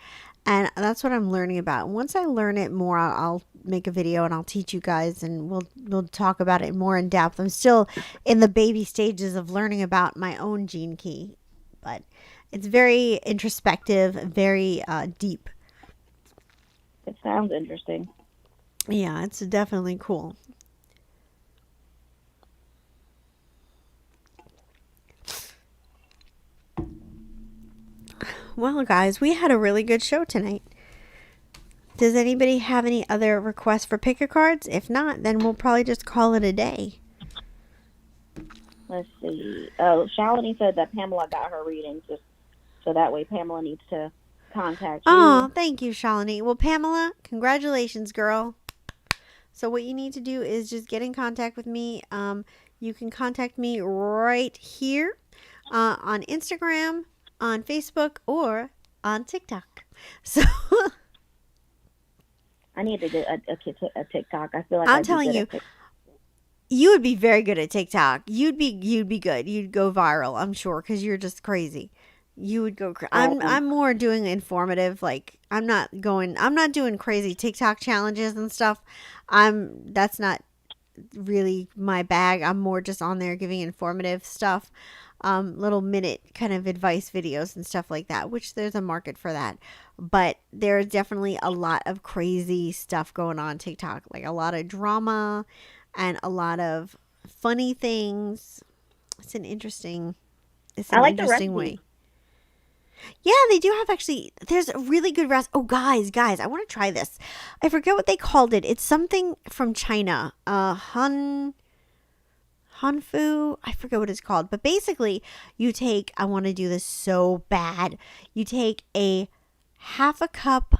And that's what I'm learning about. Once I learn it more, I'll make a video and I'll teach you guys, and we'll talk about it more in depth. I'm still in the baby stages of learning about my own gene key, but it's very introspective, very deep. it sounds interesting. Yeah, it's definitely cool. Well, guys, we had a really good show tonight. Does anybody have any other requests for pick a cards? If not, then we'll probably just call it a day. Let's see. Oh, Shalini said that Pamela got her readings, just so that way Pamela needs to contact you. Oh, thank you, Shalini. Well, Pamela, congratulations, girl. So what you need to do is just get in contact with me. You can contact me right here on Instagram, on Facebook, or on TikTok. So I need to get a TikTok. I feel like I'm telling you, you would be very good at TikTok. You'd be good. You'd go viral, I'm sure, because you're just crazy. You would go. I'm more doing informative. Like, I'm not doing crazy TikTok challenges and stuff. That's not really my bag. I'm more just on there giving informative stuff, little minute kind of advice videos and stuff like that, which there's a market for that. But there's definitely a lot of crazy stuff going on TikTok, like a lot of drama and a lot of funny things. It's an interesting way. Yeah, they do have there's a really good recipe. Oh, guys, I want to try this. I forget what they called it. It's something from China. Hanfu. I forget what it's called. But basically, I want to do this so bad. You take a half a cup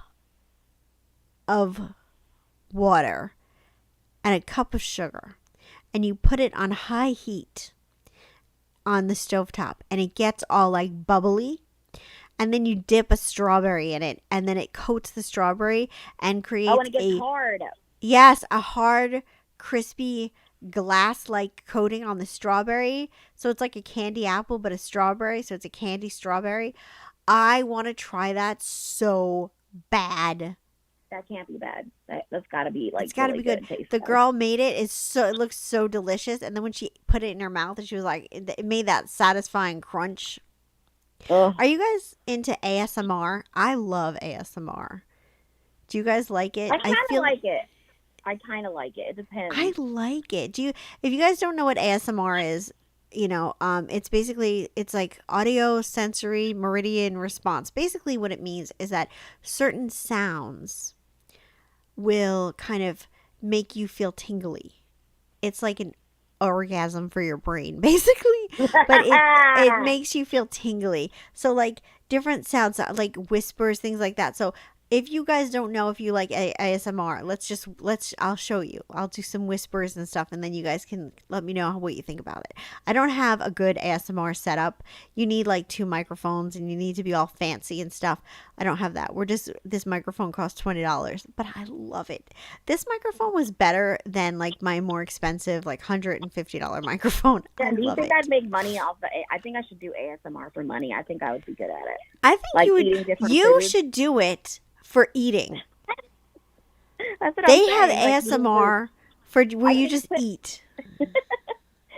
of water and a cup of sugar, and you put it on high heat on the stovetop, and it gets all like bubbly. And then you dip a strawberry in it, and then it coats the strawberry and creates it gets hard. Yes, a hard, crispy, glass-like coating on the strawberry. So it's like a candy apple, but a strawberry. So it's a candy strawberry. I want to try that so bad. That can't be bad. That's got to be like It's got to really be good good. taste. The girl made it. It looks so delicious. And then when she put it in her mouth, and she was like, it made that satisfying crunch. Ugh. Are you guys into ASMR? I love ASMR. Do you guys like it? I kind of like it. I kind of like it. It depends. I like it. If you guys don't know what ASMR is, it's basically it's like audio sensory meridian response. Basically what it means is that certain sounds will kind of make you feel tingly. It's like an orgasm for your brain basically, but it makes you feel tingly. So like different sounds like whispers, things like that. So if you guys don't know if you like ASMR, I'll show you. I'll do some whispers and stuff, and then you guys can let me know what you think about it. I don't have a good ASMR setup. You need like 2 microphones, and you need to be all fancy and stuff. I don't have that. This microphone costs $20, but I love it. This microphone was better than like my more expensive like $150 microphone. I Do you love think it. I'd make money off the? I think I should do ASMR for money. I think I would be good at it. I think Like you eating would. different You foods. should do it for eating. That's what They I'm have saying. Like, eating ASMR for where I you think just put- eat. food.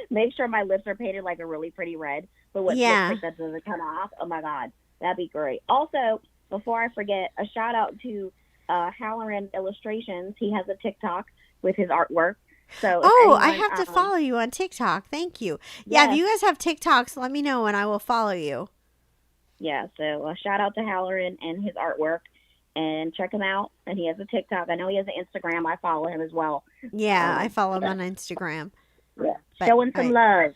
Make sure my lips are painted like a really pretty red, but with Yeah. lipstick that doesn't come off. Oh my god, that'd be great. Also, before I forget, a shout out to Halloran Illustrations. He has a TikTok with his artwork. So if Oh, I anyone, have to follow you on TikTok. Thank you. Yeah, if yes. you guys have TikToks, let me know and I will follow you. Yeah, so shout out to Halloran and his artwork, and check him out. And he has a TikTok. I know he has an Instagram. I follow him as well. Yeah, I follow him on Instagram. Yeah, But, showing some love.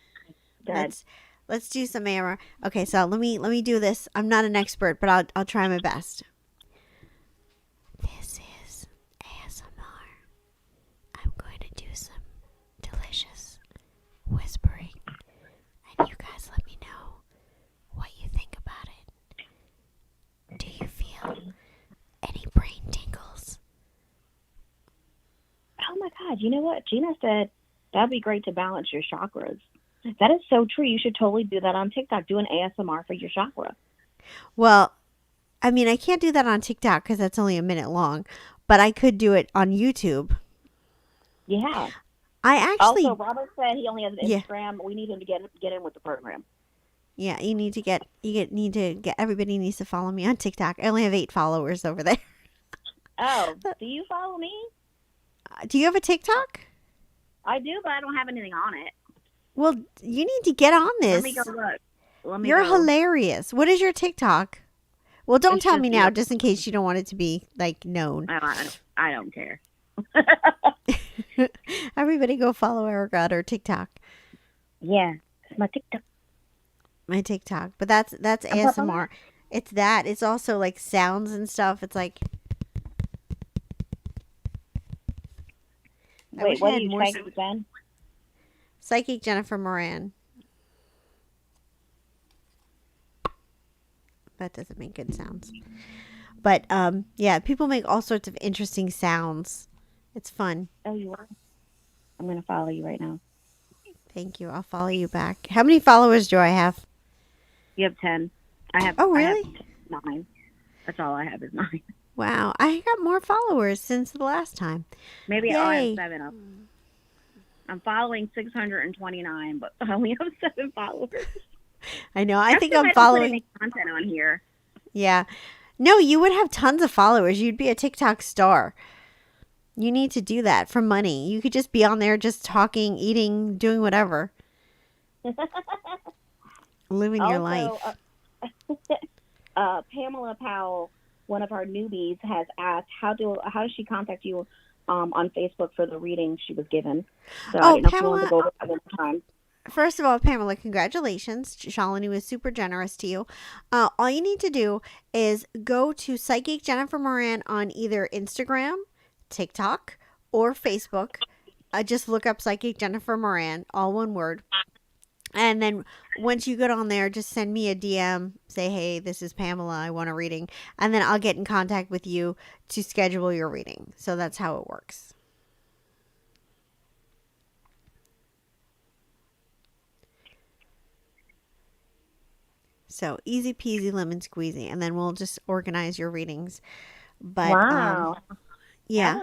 Go ahead. Let's do some ASMR. Okay, so let me do this. I'm not an expert, but I'll try my best. This is ASMR. I'm going to do some delicious whispering, and you guys let me know what you think about it. Do you feel any brain tingles? Oh my God! You know what? Gina said that'd be great to balance your chakras. That is so true. You should totally do that on TikTok. Do an ASMR for your chakra. Well, I mean, I can't do that on TikTok because that's only a minute long, but I could do it on YouTube. Yeah. I actually, Also, Robert said he only has an Yeah. Instagram. We need him to get in with the program. yeah, you need to get, everybody needs to follow me on TikTok. I only have 8 followers over there. Oh, do you follow me? Do you have a TikTok? I do, but I don't have anything on it. Well, you need to get on this. Let me go look. You're hilarious. What is your TikTok? Well, don't It's tell just me now, you. just in case you don't want it to be like known. I don't care. Everybody go follow Erica on her TikTok. Yeah, it's my TikTok. My TikTok. But that's ASMR. It's that. It's also like sounds and stuff. It's like I Wait, wish I what had are you more trying to then? Psychic Jennifer Moran. That doesn't make good sounds. But yeah, people make all sorts of interesting sounds. It's fun. Oh, you are? I'm going to follow you right now. Thank you. I'll follow you back. How many followers do I have? You have 10. I have. Oh, I have really? 9. That's all I have is 9. Wow. I got more followers since the last time. Maybe I Yay. have 7 of them. I'm following 629, but I only have 7 followers. I know. I That's think 'cause I'm don't put following. any content on here. Yeah. No, you would have tons of followers. You'd be a TikTok star. You need to do that for money. You could just be on there just talking, eating, doing whatever. Living your life. Pamela Powell, one of our newbies, has asked how does she contact you on Facebook for the reading she was given. So I Oh, didn't know if you wanted to Pamela, go over that one more time. first of all, Pamela, congratulations. Shalini was super generous to you. All you need to do is go to Psychic Jennifer Moran on either Instagram, TikTok, or Facebook. Just look up Psychic Jennifer Moran, all one word. And then once you get on there, just send me a DM. Say, hey, this is Pamela. I want a reading. And then I'll get in contact with you to schedule your reading. So that's how it works. So easy peasy lemon squeezy. And then we'll just organize your readings But Wow. yeah.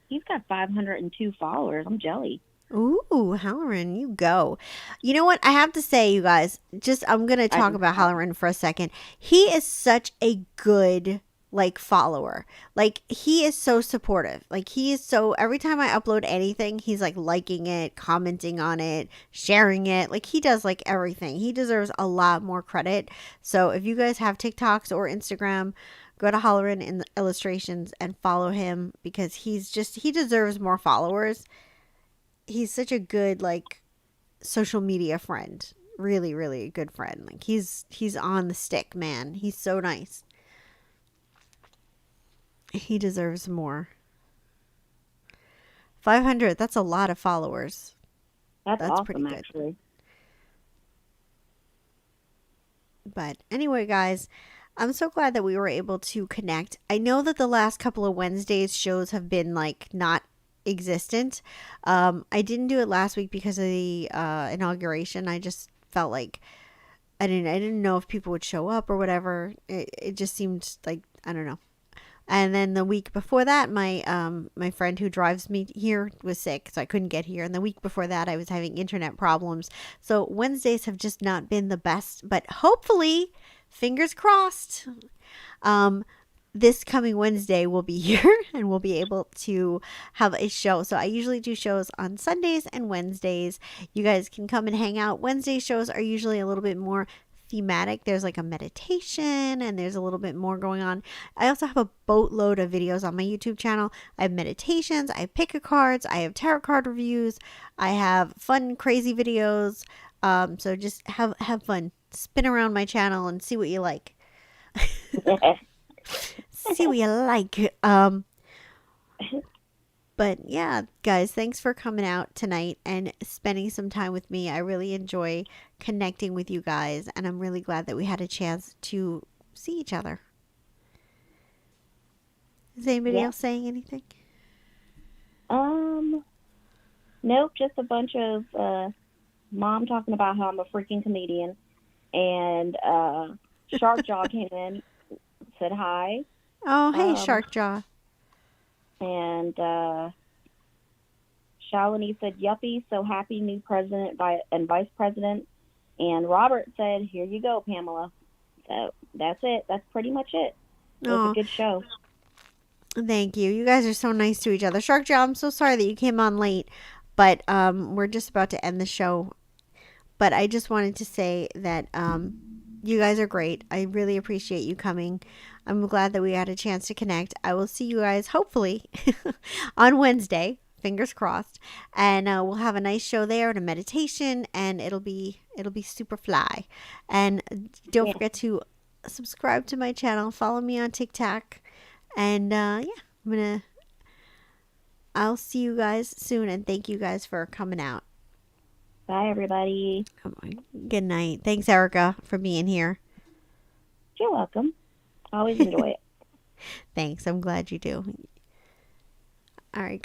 He's got 502 followers. I'm jelly. Ooh, Halloran, you go. You know what? I have to say, you guys, just I'm going to I talk do about not. Halloran for a second. He is such a good like follower. Like he is so supportive. Like he is so every time I upload anything, he's like liking it, commenting on it, sharing it. Like he does like everything. He deserves a lot more credit. So if you guys have TikToks or Instagram, go to Halloran in the illustrations and follow him because he deserves more followers. He's such a good like social media friend. Really, really a good friend. Like he's on the stick, man. He's so nice. He deserves more. 500, that's a lot of followers. That's That's pretty awesome, good. actually. But anyway, guys, I'm so glad that we were able to connect. I know that the last couple of Wednesdays shows have been like not existent. I didn't do it last week because of the inauguration. I just felt like I didn't know if people would show up or whatever. It just seemed like I don't know. And then the week before that, my friend who drives me here was sick, so I couldn't get here. And the week before that, I was having internet problems. So Wednesdays have just not been the best, but hopefully, fingers crossed. Um, this coming Wednesday we'll be here and we'll be able to have a show. So I usually do shows on Sundays and Wednesdays. You guys can come and hang out. Wednesday shows are usually a little bit more thematic. There's like a meditation and there's a little bit more going on. I also have a boatload of videos on my YouTube channel. I have meditations, I have pick a cards, I have tarot card reviews, I have fun, crazy videos. So just have fun. Spin around my channel and see what you like. See what you like. But yeah, guys, thanks for coming out tonight and spending some time with me. I really enjoy connecting with you guys, and I'm really glad that we had a chance to see each other. Is anybody Yeah. else saying anything? Um, nope, just a bunch of mom talking about how I'm a freaking comedian. And Shark Jaw came in, said hi. Oh, hey, Um, Shark Jaw. and Shalini said, yuppie, so happy new president and vice president. And Robert said, here you go, Pamela. So that's it. That's pretty much it. It was a Oh, good show. thank you. You guys are so nice to each other. Shark Jaw, I'm so sorry that you came on late, but we're just about to end the show. But I just wanted to say that you guys are great. I really appreciate you coming. I'm glad that we had a chance to connect. I will see you guys hopefully on Wednesday. Fingers crossed, and we'll have a nice show there and a meditation, and it'll be super fly. And don't Yeah. forget to subscribe to my channel, follow me on TikTok, and yeah, I'll see you guys soon, and thank you guys for coming out. Bye, everybody. Come on. Good night. Thanks, Erica, for being here. You're welcome. Always enjoy it. Thanks. I'm glad you do. All right.